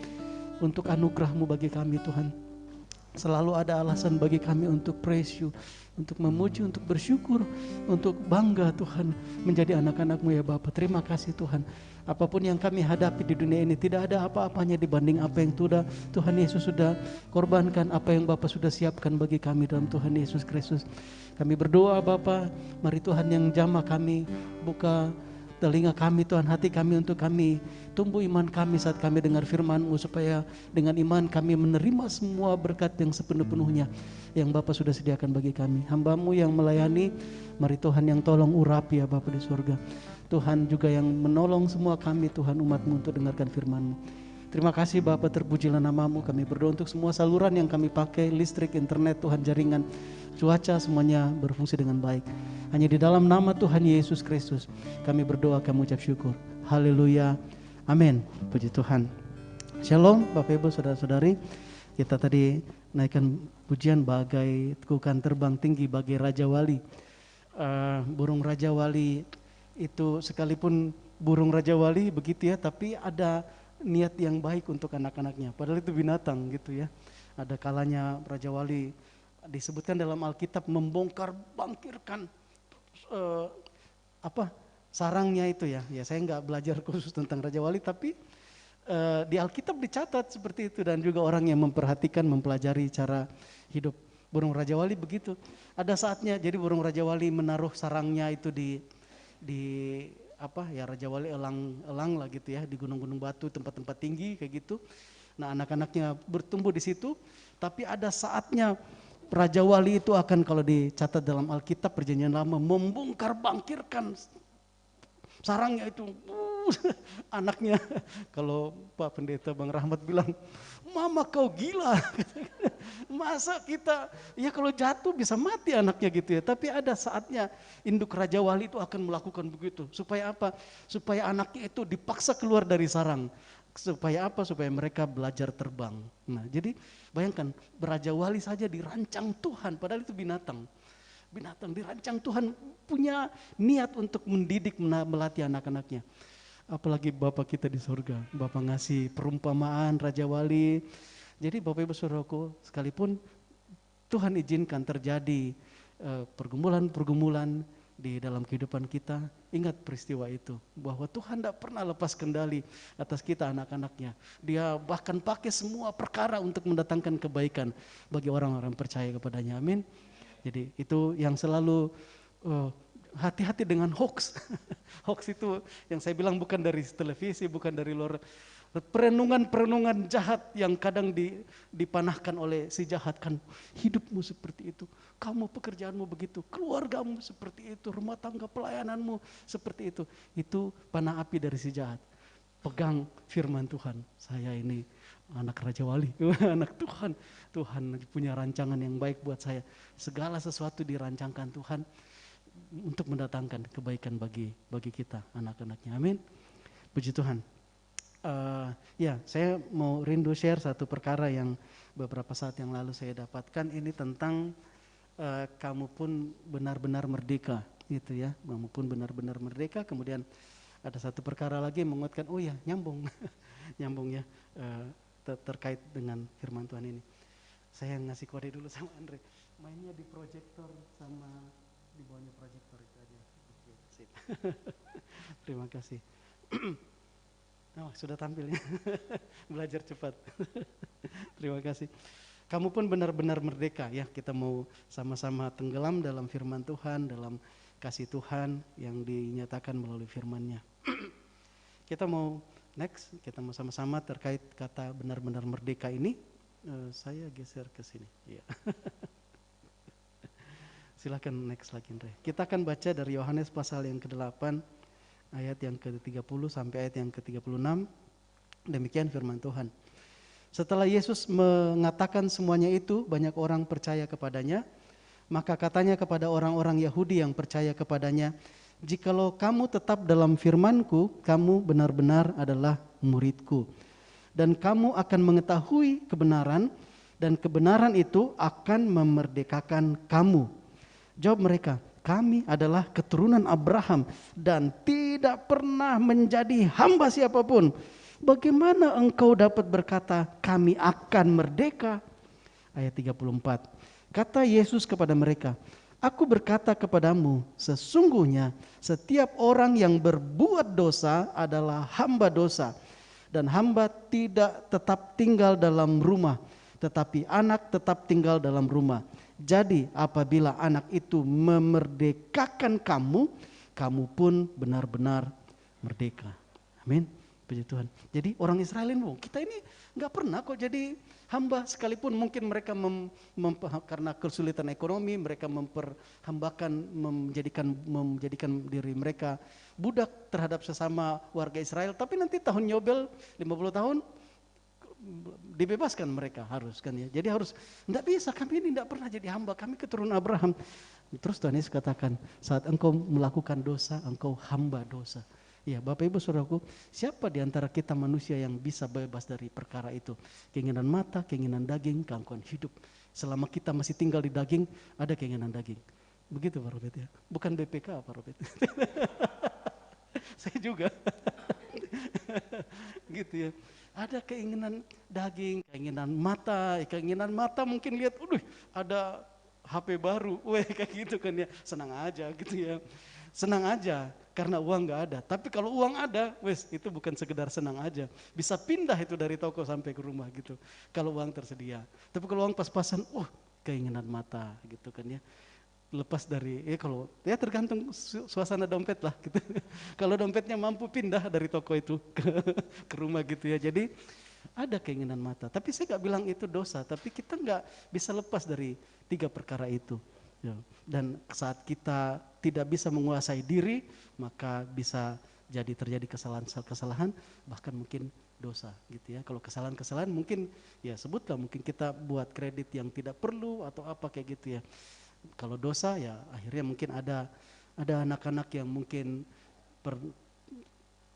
untuk anugerah-Mu bagi kami Tuhan. Selalu ada alasan bagi kami untuk praise You, untuk memuji, untuk bersyukur, untuk bangga Tuhan menjadi anak-anak-Mu ya Bapa. Terima kasih Tuhan. Apapun yang kami hadapi di dunia ini tidak ada apa-apanya dibanding apa yang Tuhan Yesus sudah korbankan, apa yang Bapa sudah siapkan bagi kami dalam Tuhan Yesus Kristus. Kami berdoa Bapa, mari Tuhan yang jamah kami, buka telinga kami Tuhan, hati kami untuk kami tumbuh iman kami saat kami dengar firman-Mu, supaya dengan iman kami menerima semua berkat yang sepenuh-penuhnya yang Bapa sudah sediakan bagi kami. Hamba-Mu yang melayani, mari Tuhan yang tolong urapi ya Bapa di surga. Tuhan juga yang menolong semua kami Tuhan, umat-Mu untuk dengarkan firman-Mu. Terima kasih Bapa, terpujilah nama-Mu. Kami berdoa untuk semua saluran yang kami pakai, listrik, internet Tuhan, jaringan, cuaca, semuanya berfungsi dengan baik. Hanya di dalam nama Tuhan Yesus Kristus kami berdoa, kami ucap syukur. Haleluya, amin. Puji Tuhan. Shalom Bapak Ibu Saudara-saudari. Kita tadi naikkan pujian bagai kukan terbang tinggi bagai Raja Wali. Burung Raja Wali itu, sekalipun burung Raja Wali begitu ya, tapi ada niat yang baik untuk anak-anaknya. Padahal itu binatang gitu ya. Ada kalanya Raja Wali disebutkan dalam Alkitab membongkar bangkirkan sarangnya itu ya. Ya saya nggak belajar khusus tentang Raja Wali, tapi di Alkitab dicatat seperti itu, dan juga orang yang memperhatikan, mempelajari cara hidup burung Raja Wali begitu. Ada saatnya jadi burung Raja Wali menaruh sarangnya itu di Raja Wali elang lah gitu ya, di gunung-gunung batu, tempat-tempat tinggi kayak gitu. Nah anak-anaknya bertumbuh di situ, tapi ada saatnya Raja Wali itu akan, kalau dicatat dalam Alkitab Perjanjian Lama, membongkar bangkirkan sarangnya itu Anaknya, kalau Pak Pendeta Bang Rahmat bilang, mama kau gila. Masa kita, ya kalau jatuh bisa mati anaknya gitu ya. Tapi ada saatnya induk Raja Wali itu akan melakukan begitu. Supaya apa? Supaya anaknya itu dipaksa keluar dari sarang. Supaya apa? Supaya mereka belajar terbang. Nah jadi bayangkan, Raja Wali saja dirancang Tuhan, padahal itu binatang. Binatang dirancang Tuhan, punya niat untuk mendidik, melatih anak-anaknya. Apalagi Bapak kita di surga, Bapak ngasih perumpamaan Raja Wali. Jadi Bapak Ibu Saudaraku, sekalipun Tuhan izinkan terjadi pergumulan-pergumulan di dalam kehidupan kita, ingat peristiwa itu, bahwa Tuhan tidak pernah lepas kendali atas kita anak-anaknya. Dia bahkan pakai semua perkara untuk mendatangkan kebaikan bagi orang-orang percaya kepadanya. Amin. Jadi itu yang selalu hati-hati dengan hoax. Hoax itu yang saya bilang bukan dari televisi, bukan dari luar. Perenungan-perenungan jahat yang kadang dipanahkan oleh si jahat kan. Hidupmu seperti itu, kamu pekerjaanmu begitu, keluargamu seperti itu, rumah tangga pelayananmu seperti itu. Itu panah api dari si jahat. Pegang firman Tuhan, saya ini anak Raja Wali, anak Tuhan. Tuhan punya rancangan yang baik buat saya. Segala sesuatu dirancangkan Tuhan untuk mendatangkan kebaikan bagi kita, anak-anaknya. Amin. Puji Tuhan. Ya, saya mau rindu share satu perkara yang beberapa saat yang lalu saya dapatkan. Ini tentang kamu pun benar-benar merdeka, gitu ya. Kamu pun benar-benar merdeka. Kemudian ada satu perkara lagi menguatkan. Oh ya, nyambung, nyambung ya, terkait dengan firman Tuhan ini. Saya ngasih kode dulu sama Andre. Mainnya di proyektor sama di bawahnya proyektor itu aja. Oke, sip. Terima kasih. Oh, sudah tampilnya. Belajar cepat. Terima kasih. Kamu pun benar-benar merdeka ya. Kita mau sama-sama tenggelam dalam firman Tuhan, dalam kasih Tuhan yang dinyatakan melalui firman-Nya. Kita mau next, kita mau sama-sama terkait kata benar-benar merdeka ini. Saya geser ke sini. Ya. Silakan next lagi, Andre. Kita akan baca dari Yohanes pasal yang ke-8 ayat yang ke-30 sampai ayat yang ke-36. Demikian firman Tuhan. Setelah Yesus mengatakan semuanya itu, banyak orang percaya kepadanya. Maka katanya kepada orang-orang Yahudi yang percaya kepadanya, "Jikalau kamu tetap dalam firman-Ku, kamu benar-benar adalah murid-Ku. Dan kamu akan mengetahui kebenaran, dan kebenaran itu akan memerdekakan kamu." Jawab mereka, "Kami adalah keturunan Abraham dan tidak pernah menjadi hamba siapapun. Bagaimana engkau dapat berkata kami akan merdeka?" Ayat 34. Kata Yesus kepada mereka, "Aku berkata kepadamu, sesungguhnya setiap orang yang berbuat dosa adalah hamba dosa. Dan hamba tidak tetap tinggal dalam rumah, tetapi anak tetap tinggal dalam rumah. Jadi apabila anak itu memerdekakan kamu, kamu pun benar-benar merdeka." Amin. Puji Tuhan. Jadi orang Israel ini, kita ini nggak pernah kok jadi hamba, sekalipun mungkin mereka karena kesulitan ekonomi, mereka memperhambakan, menjadikan diri mereka budak terhadap sesama warga Israel. Tapi nanti tahun Yobel 50 tahun dibebaskan mereka, harus kan ya. Jadi harus, enggak bisa, kami ini enggak pernah jadi hamba, kami keturunan Abraham. Terus Tuhan Yesus katakan, saat engkau melakukan dosa, engkau hamba dosa. Ya, Bapak Ibu Saudaraku, siapa di antara kita manusia yang bisa bebas dari perkara itu? Keinginan mata, keinginan daging, gangguan hidup. Selama kita masih tinggal di daging, ada keinginan daging. Begitu Pak Robert ya. Bukan BPK Pak Robert. Saya juga. Gitu ya. Ada keinginan daging, keinginan mata mungkin lihat, ada HP baru, kayak gitu kan ya, senang aja gitu ya. Senang aja karena uang nggak ada. Tapi kalau uang ada, itu bukan sekedar senang aja. Bisa pindah itu dari toko sampai ke rumah gitu. Kalau uang tersedia. Tapi kalau uang pas-pasan, keinginan mata gitu kan ya. Lepas dari, kalau ya tergantung suasana dompet lah gitu. Kalau dompetnya mampu pindah dari toko itu ke rumah gitu ya. Jadi ada keinginan mata. Tapi saya nggak bilang itu dosa. Tapi kita nggak bisa lepas dari 3 perkara itu. Ya. Dan saat kita tidak bisa menguasai diri, maka bisa jadi terjadi kesalahan-kesalahan, bahkan mungkin dosa gitu ya. Kalau kesalahan-kesalahan mungkin ya sebutlah, mungkin kita buat kredit yang tidak perlu atau apa kayak gitu ya. Kalau dosa ya akhirnya mungkin ada anak-anak yang mungkin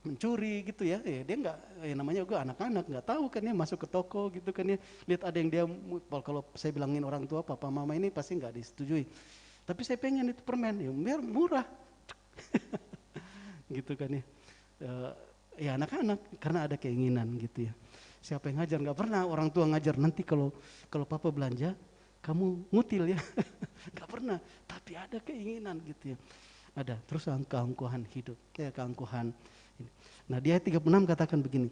mencuri gitu ya, dia nggak, namanya juga anak-anak nggak tahu kan ya, masuk ke toko gitu kan ya, lihat ada yang dia, kalau saya bilangin orang tua papa mama ini pasti nggak disetujui, tapi saya pengen itu permen, ya biar murah gitu kan ya, ya anak-anak karena ada keinginan gitu ya. Siapa yang ngajar? Nggak pernah orang tua ngajar nanti kalau papa belanja kamu ngutil ya, nggak pernah, tapi ada keinginan gitu ya, ada. Terus keangkuhan hidup, keangkuhan. Nah di ayat 36 katakan begini,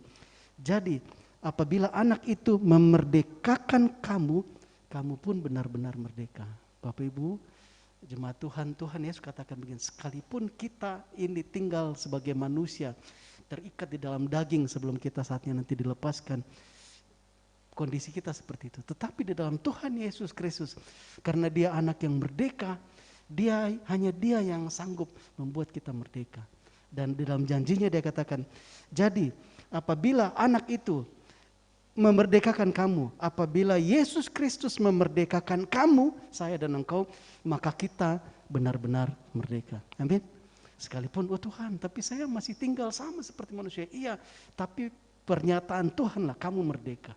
jadi apabila anak itu memerdekakan kamu, kamu pun benar-benar merdeka. Bapak Ibu, jemaat Tuhan, Tuhan Yesus katakan begini, sekalipun kita ini tinggal sebagai manusia, terikat di dalam daging sebelum kita saatnya nanti dilepaskan, kondisi kita seperti itu. Tetapi di dalam Tuhan Yesus Kristus, karena dia anak yang merdeka, hanya dia yang sanggup membuat kita merdeka. Dan di dalam janjinya dia katakan, jadi apabila anak itu memerdekakan kamu, apabila Yesus Kristus memerdekakan kamu, saya dan engkau, maka kita benar-benar merdeka. Amin. Sekalipun, oh Tuhan, tapi saya masih tinggal sama seperti manusia. Iya, tapi pernyataan Tuhan lah, kamu merdeka.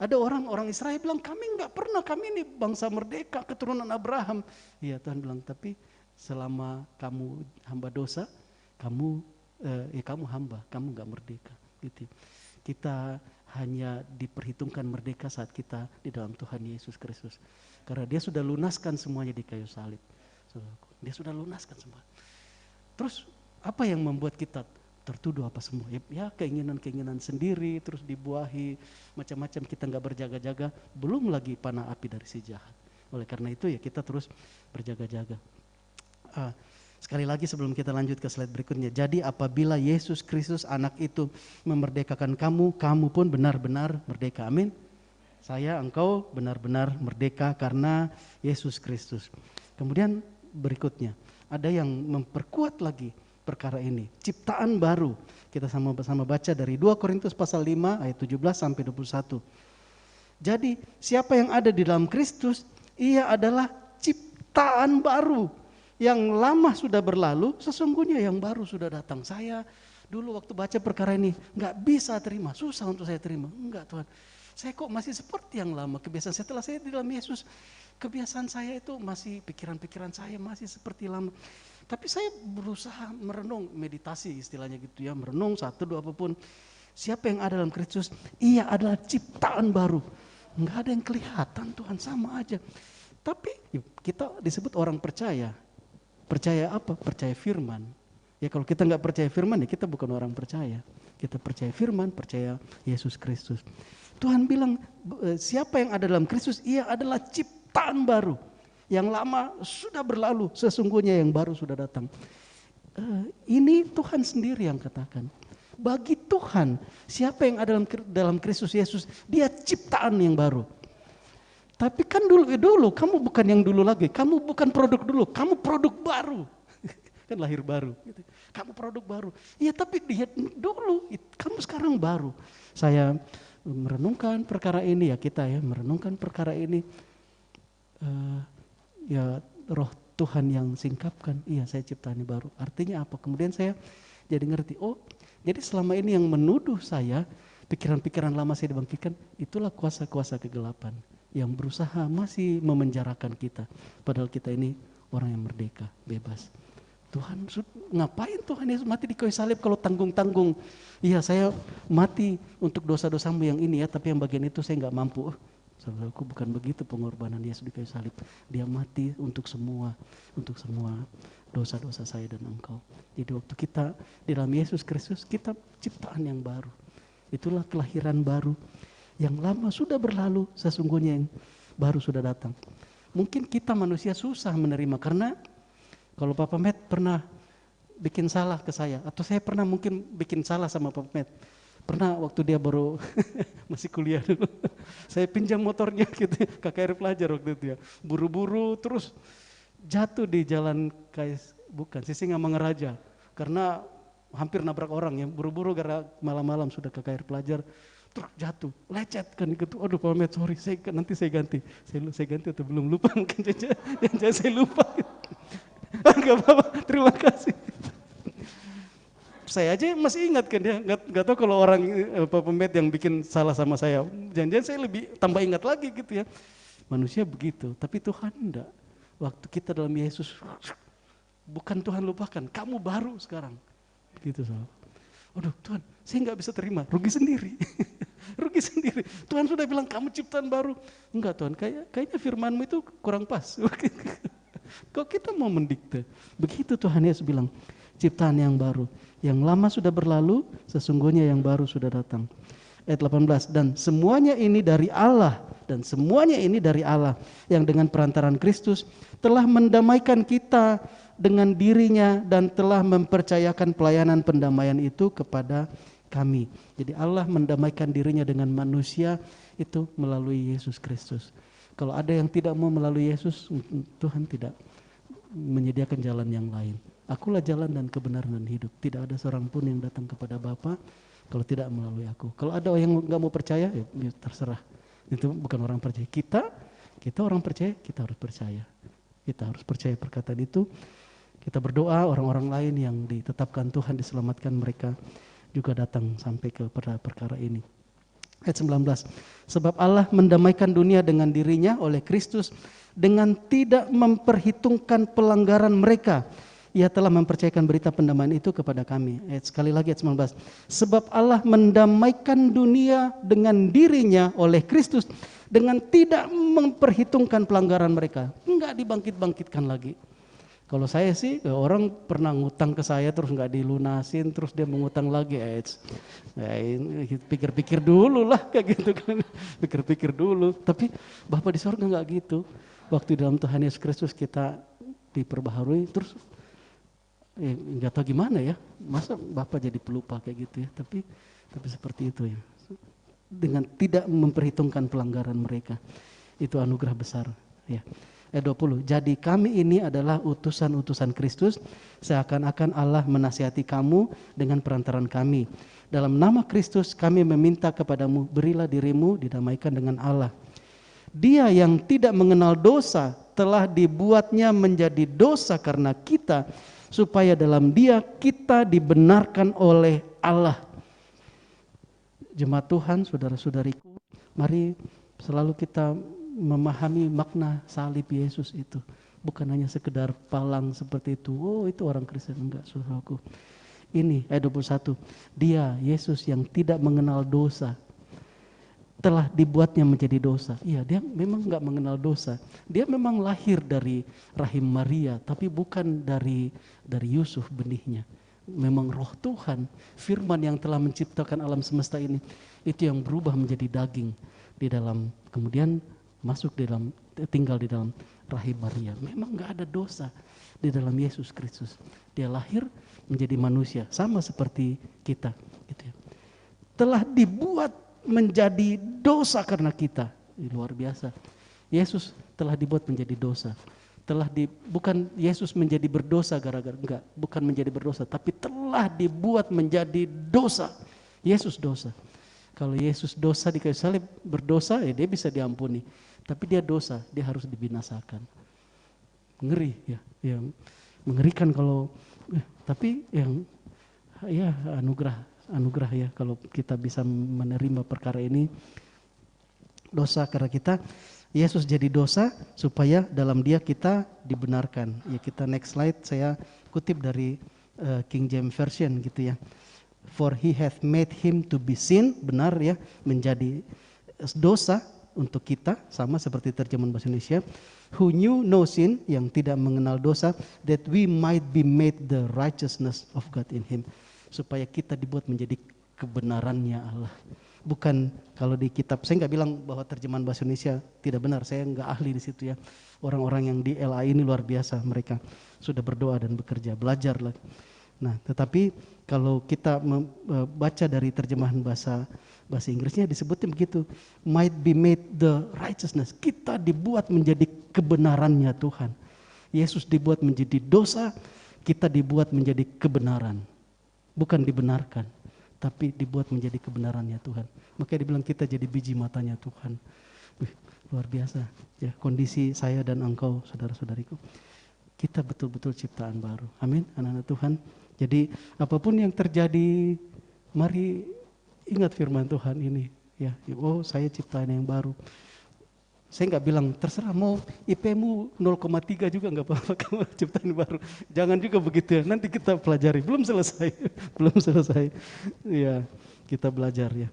Ada orang Israel bilang, kami enggak pernah, kami ini bangsa merdeka, keturunan Abraham. Iya, Tuhan bilang, tapi selama kamu hamba dosa, kamu hamba, kamu enggak merdeka. Gitu. Kita hanya diperhitungkan merdeka saat kita di dalam Tuhan Yesus Kristus. Karena dia sudah lunaskan semuanya di kayu salib. Dia sudah lunaskan semua. Terus apa yang membuat kita tertuduh apa semua? Ya keinginan-keinginan sendiri, terus dibuahi, macam-macam, kita enggak berjaga-jaga, belum lagi panah api dari si jahat. Oleh karena itu ya kita terus berjaga-jaga. Sekali lagi sebelum kita lanjut ke slide berikutnya. Jadi apabila Yesus Kristus anak itu memerdekakan kamu, kamu pun benar-benar merdeka. Amin. Saya, engkau benar-benar merdeka karena Yesus Kristus. Kemudian berikutnya, ada yang memperkuat lagi perkara ini. Ciptaan baru. Kita sama-sama baca dari 2 Korintus pasal 5 ayat 17 sampai 21. Jadi siapa yang ada di dalam Kristus, ia adalah ciptaan baru. Yang lama sudah berlalu, sesungguhnya yang baru sudah datang. Saya dulu waktu baca perkara ini nggak bisa terima, susah untuk saya terima. Enggak Tuhan, saya kok masih seperti yang lama. Kebiasaan setelah saya di dalam Yesus, kebiasaan saya itu masih, pikiran-pikiran saya masih seperti lama. Tapi saya berusaha merenung, meditasi istilahnya gitu ya, merenung 1, 2 apapun. Siapa yang ada dalam Kristus, ia adalah ciptaan baru. Nggak ada yang kelihatan Tuhan, sama aja. Tapi kita disebut orang percaya. Percaya apa? Percaya firman. Ya kalau kita nggak percaya firman ya kita bukan orang percaya. Kita percaya firman, percaya Yesus Kristus. Tuhan bilang siapa yang ada dalam Kristus, ia adalah ciptaan baru. Yang lama sudah berlalu, sesungguhnya yang baru sudah datang. Ini Tuhan sendiri yang katakan. Bagi Tuhan, siapa yang ada dalam Kristus Yesus, dia ciptaan yang baru. Tapi kan dulu kamu bukan yang dulu lagi, kamu bukan produk dulu, kamu produk baru. Kan lahir baru. Gitu. Kamu produk baru. Iya tapi dia dulu, kamu sekarang baru. Saya merenungkan perkara ini ya, kita ya merenungkan perkara ini. Ya roh Tuhan yang singkapkan, iya saya ciptaan baru. Artinya apa? Kemudian saya jadi ngerti, oh jadi selama ini yang menuduh saya, pikiran-pikiran lama saya dibangkitkan, itulah kuasa-kuasa kegelapan yang berusaha masih memenjarakan kita. Padahal kita ini orang yang merdeka, bebas. Tuhan, ngapain Tuhan Yesus mati di kayu salib kalau tanggung-tanggung? Iya saya mati untuk dosa-dosamu yang ini ya, tapi yang bagian itu saya nggak mampu. Saudaraku, bukan begitu pengorbanan Yesus di kayu salib. Dia mati untuk semua dosa-dosa saya dan engkau. Jadi waktu kita di dalam Yesus Kristus, kita ciptaan yang baru. Itulah kelahiran baru. Yang lama sudah berlalu, sesungguhnya yang baru sudah datang. Mungkin kita manusia susah menerima karena kalau Papa Met pernah bikin salah ke saya, atau saya pernah mungkin bikin salah sama Papa Met. Pernah waktu dia baru masih kuliah dulu, saya pinjam motornya gitu, KKR pelajar waktu itu ya. Buru-buru terus jatuh di jalan Sisingamangaraja. Karena hampir nabrak orang ya, buru-buru karena malam-malam sudah ke KR Pelajar, truk jatuh, lecet kan gitu. Aduh Pak Med, sorry, nanti saya ganti. Saya ganti atau belum lupa mungkin jangan saya lupa. Enggak apa-apa, terima kasih. Saya aja masih ingat kan ya, nggak tahu kalau orang Pak Med yang bikin salah sama saya. Jangan-jangan saya lebih tambah ingat lagi gitu ya. Manusia begitu, tapi Tuhan enggak. Waktu kita dalam Yesus, bukan Tuhan lupakan, kamu baru sekarang. Begitu saudara. Aduh Tuhan, saya nggak bisa terima, rugi sendiri. Rugi sendiri. Tuhan sudah bilang kamu ciptaan baru. Enggak Tuhan, kayaknya firman-Mu itu kurang pas. Kok kita mau mendikte? Begitu Tuhan Yesus bilang, ciptaan yang baru. Yang lama sudah berlalu, sesungguhnya yang baru sudah datang. Ayat 18, dan semuanya ini dari Allah. Dan semuanya ini dari Allah. Yang dengan perantaran Kristus telah mendamaikan kita dengan dirinya dan telah mempercayakan pelayanan pendamaian itu kepada kami. Jadi Allah mendamaikan dirinya dengan manusia itu melalui Yesus Kristus. Kalau ada yang tidak mau melalui Yesus, Tuhan tidak menyediakan jalan yang lain. Akulah jalan dan kebenaran dan hidup. Tidak ada seorang pun yang datang kepada Bapa kalau tidak melalui aku. Kalau ada yang nggak mau percaya, ya terserah. Itu bukan orang percaya. Kita orang percaya, kita harus percaya. Kita harus percaya perkataan itu. Kita berdoa orang-orang lain yang ditetapkan Tuhan diselamatkan, mereka juga datang sampai ke perkara ini. Ayat 19. Sebab Allah mendamaikan dunia dengan dirinya oleh Kristus dengan tidak memperhitungkan pelanggaran mereka. Ia telah mempercayakan berita pendamaian itu kepada kami. Sekali lagi ayat 19. Sebab Allah mendamaikan dunia dengan dirinya oleh Kristus dengan tidak memperhitungkan pelanggaran mereka. Enggak dibangkit-bangkitkan lagi. Kalau saya sih, orang pernah ngutang ke saya terus nggak dilunasin, terus dia mengutang lagi. Pikir-pikir dulu lah kayak gitu kan. Pikir-pikir dulu. Tapi Bapa di sorga nggak gitu. Waktu dalam Tuhan Yesus Kristus kita diperbaharui, terus nggak tahu gimana ya, masa Bapak jadi pelupa kayak gitu ya, tapi seperti itu ya, dengan tidak memperhitungkan pelanggaran mereka, itu anugerah besar ya. Ayat 20, jadi kami ini adalah utusan-utusan Kristus, seakan-akan Allah menasihati kamu dengan perantaran kami. Dalam nama Kristus kami meminta kepadamu, berilah dirimu didamaikan dengan Allah. Dia yang tidak mengenal dosa telah dibuatnya menjadi dosa karena kita, supaya dalam Dia kita dibenarkan oleh Allah. Jemaat Tuhan, saudara-saudariku, mari selalu kita memahami makna salib Yesus itu. Bukan hanya sekedar palang seperti itu. Oh, itu orang Kristen, enggak, saudaraku. Ini ayat 21. Dia, Yesus yang tidak mengenal dosa, telah dibuatnya menjadi dosa. Iya, dia memang enggak mengenal dosa. Dia memang lahir dari rahim Maria, tapi bukan dari Yusuf benihnya. Memang roh Tuhan, firman yang telah menciptakan alam semesta ini, itu yang berubah menjadi daging di dalam, kemudian masuk tinggal di dalam rahim Maria. Memang enggak ada dosa di dalam Yesus Kristus. Dia lahir menjadi manusia, sama seperti kita. Gitu ya. Telah dibuat menjadi dosa karena kita. Luar biasa. Yesus telah dibuat menjadi dosa. Bukan Yesus menjadi berdosa gara-gara, enggak, bukan menjadi berdosa, tapi telah dibuat menjadi dosa. Yesus dosa. Kalau Yesus dosa di kayu salib, berdosa, ya dia bisa diampuni. Tapi dia dosa, dia harus dibinasakan. Ngeri ya, mengerikan kalau, tapi yang ya anugerah ya kalau kita bisa menerima perkara ini. Dosa karena kita, Yesus jadi dosa supaya dalam Dia kita dibenarkan. Ya, kita next slide, saya kutip dari King James Version gitu ya. For he hath made him to be sin, benar ya, menjadi dosa untuk kita, sama seperti terjemahan bahasa Indonesia. Who knew no sin, yang tidak mengenal dosa, that we might be made the righteousness of God in him. Supaya kita dibuat menjadi kebenarannya Allah. Bukan kalau di kitab, saya nggak bilang bahwa terjemahan bahasa Indonesia tidak benar, saya nggak ahli di situ ya. Orang-orang yang di LA ini luar biasa, mereka sudah berdoa dan bekerja, belajar lah. Nah, tetapi kalau kita baca dari terjemahan bahasa Inggrisnya disebutnya begitu, might be made the righteousness. Kita dibuat menjadi kebenarannya Tuhan. Yesus dibuat menjadi dosa, kita dibuat menjadi kebenaran. bukan dibenarkan, tapi dibuat menjadi kebenarannya Tuhan. Makanya dibilang kita jadi biji matanya Tuhan. Wih, luar biasa ya kondisi saya dan engkau saudara-saudariku. Kita betul-betul ciptaan baru. Amin, anak-anak Tuhan. Jadi apapun yang terjadi, mari ingat firman Tuhan ini. Ya, oh saya ciptaan yang baru. Saya nggak bilang terserah mau IP-mu 0,3 juga nggak apa-apa, kamu ciptaan baru. Jangan juga begitu ya. Nanti kita pelajari. Belum selesai, belum selesai. Ya, kita belajar ya.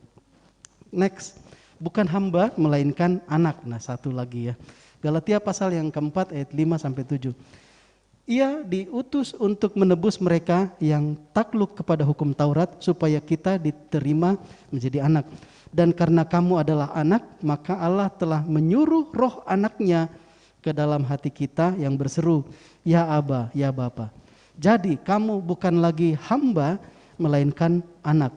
Next, bukan hamba melainkan anak. Nah, satu lagi ya. Galatia pasal yang keempat ayat 5-7. Ia diutus untuk menebus mereka yang takluk kepada hukum Taurat supaya kita diterima menjadi anak. Dan karena kamu adalah anak, maka Allah telah menyuruh roh anaknya ke dalam hati kita yang berseru, ya Aba, ya Bapa. Jadi kamu bukan lagi hamba, melainkan anak.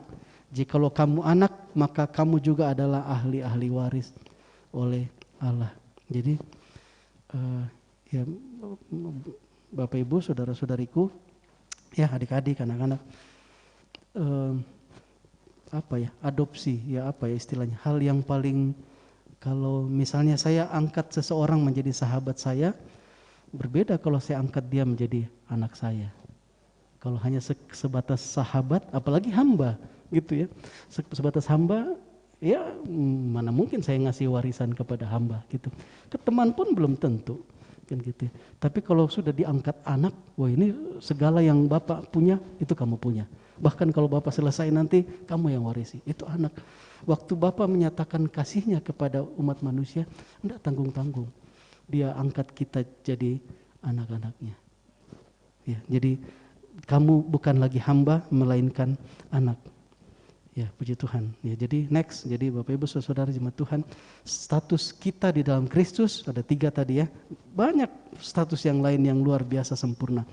Jikalau kamu anak, maka kamu juga adalah ahli-ahli waris oleh Allah. Jadi ya Bapak Ibu, saudara-saudariku, ya adik-adik, anak-anak, adopsi, ya istilahnya, hal yang paling, kalau misalnya saya angkat seseorang menjadi sahabat saya, berbeda kalau saya angkat dia menjadi anak saya. Kalau hanya sebatas sahabat, apalagi hamba, gitu ya, sebatas hamba, ya mana mungkin saya ngasih warisan kepada hamba, gitu. Ke teman pun belum tentu. Kan gitu. Tapi kalau sudah diangkat anak, wah ini segala yang Bapak punya itu kamu punya. Bahkan kalau Bapak selesai nanti kamu yang warisi. Itu anak. Waktu Bapak menyatakan kasihnya kepada umat manusia, enggak tanggung-tanggung. Dia angkat kita jadi anak-anaknya. Ya, jadi kamu bukan lagi hamba melainkan anak. Ya, puji Tuhan. Ya, jadi next, jadi Bapak Ibu Saudara jemaat Tuhan, status kita di dalam Kristus ada 3 tadi ya. Banyak status yang lain yang luar biasa sempurna.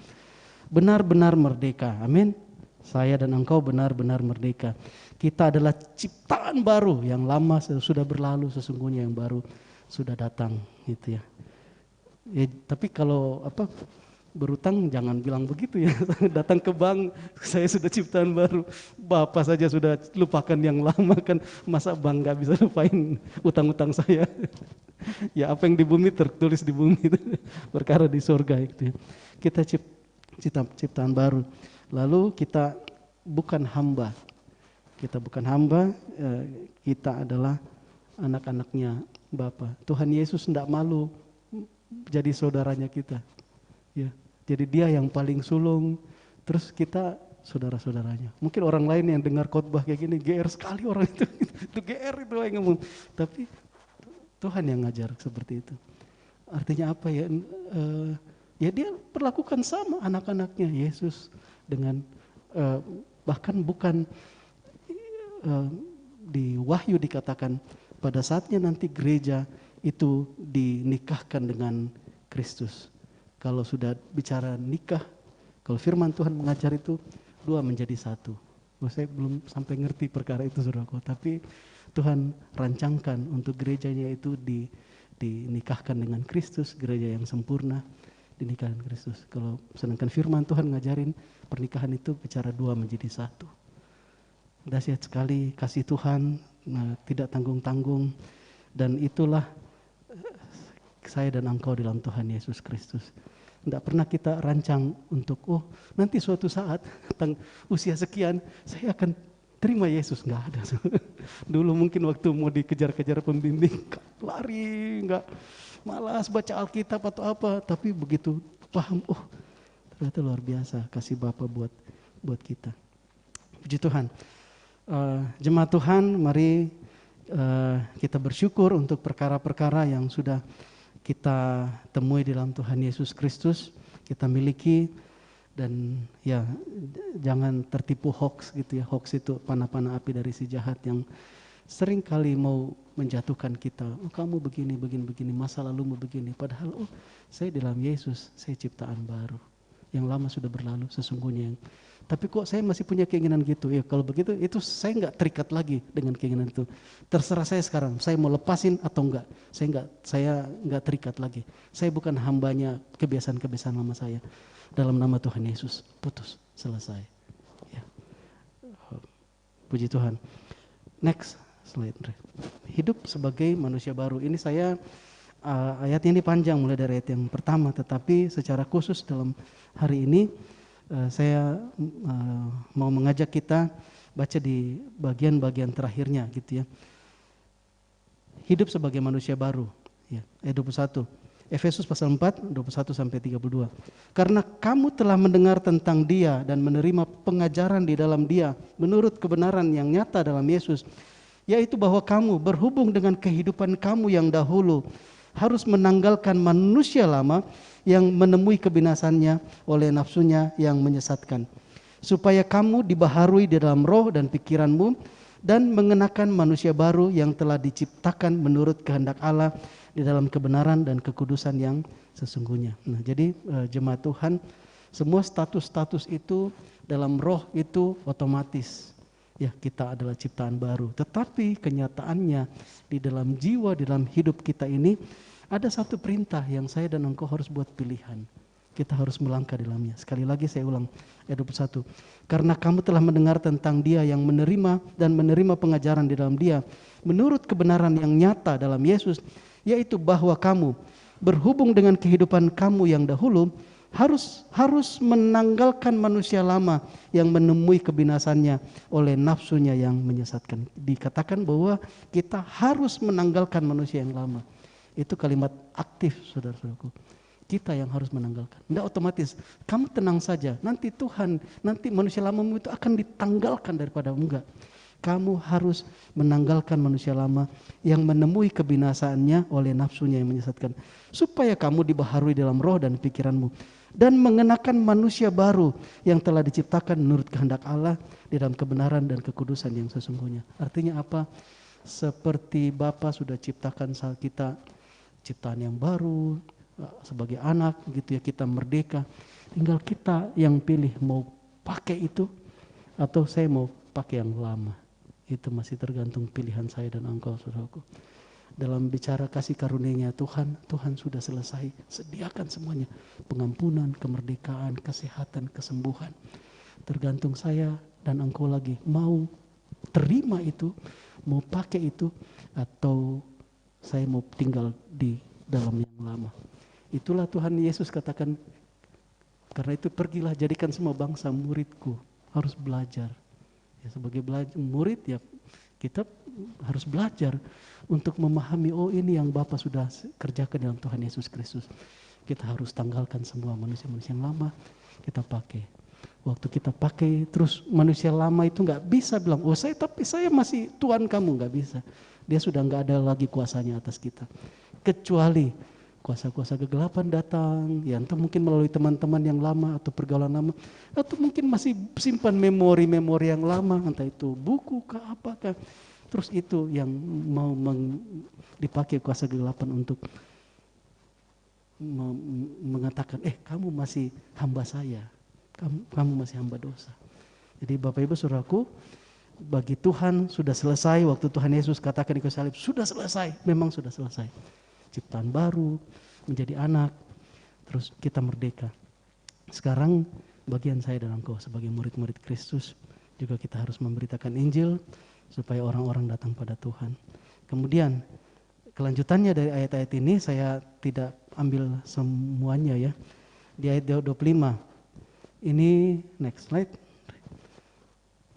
Benar-benar merdeka. Amin. Saya dan engkau benar-benar merdeka. Kita adalah ciptaan baru, yang lama sudah berlalu, sesungguhnya yang baru sudah datang, gitu ya. Ya, tapi kalau berutang jangan bilang begitu ya. Datang ke bank, saya sudah ciptaan baru. Bapak saja sudah lupakan yang lama kan. Masa bank gak bisa lupain utang-utang saya. Ya apa yang di bumi tertulis di bumi itu. Perkara di surga itu. Kita ciptaan baru. Lalu kita bukan hamba. Kita bukan hamba, kita adalah anak-anaknya Bapa. Tuhan Yesus tidak malu jadi saudaranya kita. Ya. Jadi dia yang paling sulung, terus kita saudara-saudaranya. Mungkin orang lain yang dengar khotbah kayak gini, GR sekali orang itu GR itu yang ngomong. Tapi Tuhan yang ngajar seperti itu. Artinya apa ya? Ya dia perlakukan sama anak-anaknya Yesus dengan bahkan bukan di Wahyu dikatakan pada saatnya nanti gereja itu dinikahkan dengan Kristus. Kalau sudah bicara nikah, kalau firman Tuhan mengajar itu 2 menjadi 1. Saya belum sampai ngerti perkara itu saudaraku, tapi Tuhan rancangkan untuk gerejanya itu dinikahkan dengan Kristus, gereja yang sempurna dinikahkan Kristus. Kalau sedangkan firman Tuhan ngajarin pernikahan itu bicara 2 menjadi 1. Dahsyat sekali kasih Tuhan, tidak tanggung-tanggung, dan itulah saya dan engkau dalam Tuhan Yesus Kristus. Tidak pernah kita rancang untuk, nanti suatu saat tentang usia sekian saya akan terima Yesus. Nggak ada. Dulu mungkin waktu mau dikejar-kejar pembimbing, lari, nggak, malas baca Alkitab atau apa. Tapi begitu paham, ternyata luar biasa kasih Bapa buat kita. Puji Tuhan. Jemaat Tuhan, mari kita bersyukur untuk perkara-perkara yang sudah kita temui di dalam Tuhan Yesus Kristus, kita miliki, dan ya jangan tertipu hoax gitu ya. Hoax itu panah-panah api dari si jahat yang sering kali mau menjatuhkan kita. Kamu begini, masa lalumu begini. Padahal saya di dalam Yesus, saya ciptaan baru. Yang lama sudah berlalu sesungguhnya. Tapi kok saya masih punya keinginan gitu? Ya kalau begitu itu saya nggak terikat lagi dengan keinginan itu. Terserah saya sekarang, saya mau lepasin atau enggak. Saya nggak terikat lagi. Saya bukan hambanya kebiasaan-kebiasaan lama saya. Dalam nama Tuhan Yesus, putus, selesai. Ya. Puji Tuhan. Next slide. Hidup sebagai manusia baru. Ini saya ayatnya ini panjang mulai dari ayat yang pertama, tetapi secara khusus dalam hari ini saya mau mengajak kita baca di bagian-bagian terakhirnya gitu ya. Hidup sebagai manusia baru. Ya, ayat 21. Efesus pasal 4, 21 sampai 32. Karena kamu telah mendengar tentang Dia dan menerima pengajaran di dalam Dia menurut kebenaran yang nyata dalam Yesus, yaitu bahwa kamu berhubung dengan kehidupan kamu yang dahulu harus menanggalkan manusia lama yang menemui kebinasannya oleh nafsunya yang menyesatkan, supaya kamu dibaharui di dalam roh dan pikiranmu dan mengenakan manusia baru yang telah diciptakan menurut kehendak Allah di dalam kebenaran dan kekudusan yang sesungguhnya. Nah, jadi jemaat Tuhan, semua status-status itu dalam roh itu otomatis. Ya, kita adalah ciptaan baru. Tetapi kenyataannya di dalam jiwa, di dalam hidup kita ini ada satu perintah yang saya dan engkau harus buat pilihan. Kita harus melangkah di dalamnya. Sekali lagi saya ulang ayat 21. Karena kamu telah mendengar tentang Dia yang menerima dan menerima pengajaran di dalam Dia menurut kebenaran yang nyata dalam Yesus, yaitu bahwa kamu berhubung dengan kehidupan kamu yang dahulu harus menanggalkan manusia lama yang menemui kebinasannya oleh nafsunya yang menyesatkan. Dikatakan bahwa kita harus menanggalkan manusia yang lama. Itu kalimat aktif, saudara-saudaraku. Kita yang harus menanggalkan. Tidak otomatis. Kamu tenang saja. Nanti Tuhan, nanti manusia lamamu itu akan ditanggalkan daripadamu. Enggak. Kamu harus menanggalkan manusia lama yang menemui kebinasaannya oleh nafsunya yang menyesatkan. Supaya kamu dibaharui dalam roh dan pikiranmu. Dan mengenakan manusia baru yang telah diciptakan menurut kehendak Allah di dalam kebenaran dan kekudusan yang sesungguhnya. Artinya apa? Seperti Bapa sudah ciptakan kita ciptaan yang baru, sebagai anak gitu ya, kita merdeka. Tinggal kita yang pilih mau pakai itu atau saya mau pakai yang lama. Itu masih tergantung pilihan saya dan engkau, saudaraku. Dalam bicara kasih karunia-Nya Tuhan sudah selesai sediakan semuanya. Pengampunan, kemerdekaan, kesehatan, kesembuhan. Tergantung saya dan engkau lagi mau terima itu, mau pakai itu, atau saya mau tinggal di dalam yang lama. Itulah Tuhan Yesus katakan, karena itu pergilah jadikan semua bangsa muridku. Harus belajar. Ya, sebagai murid ya kita harus belajar untuk memahami, oh ini yang Bapa sudah kerjakan dalam Tuhan Yesus Kristus. Kita harus tanggalkan semua manusia-manusia yang lama, kita pakai. Waktu kita pakai terus manusia lama itu nggak bisa bilang, oh tapi saya masih Tuhan kamu, nggak bisa. Dia sudah nggak ada lagi kuasanya atas kita. Kecuali kuasa-kuasa kegelapan datang, ya entah mungkin melalui teman-teman yang lama atau pergaulan lama, atau mungkin masih simpan memori-memori yang lama, entah itu buku kah apakah, terus itu yang mau dipakai kuasa kegelapan untuk mengatakan, kamu masih hamba saya, kamu masih hamba dosa. Jadi Bapak Ibu Saudaraku, bagi Tuhan sudah selesai, waktu Tuhan Yesus katakan di kayu salib, sudah selesai, memang sudah selesai. Ciptaan baru, menjadi anak, terus kita merdeka. Sekarang bagian saya dan engkau sebagai murid-murid Kristus, juga kita harus memberitakan Injil supaya orang-orang datang pada Tuhan. Kemudian kelanjutannya dari ayat-ayat ini saya tidak ambil semuanya ya. Di ayat 25, ini next slide.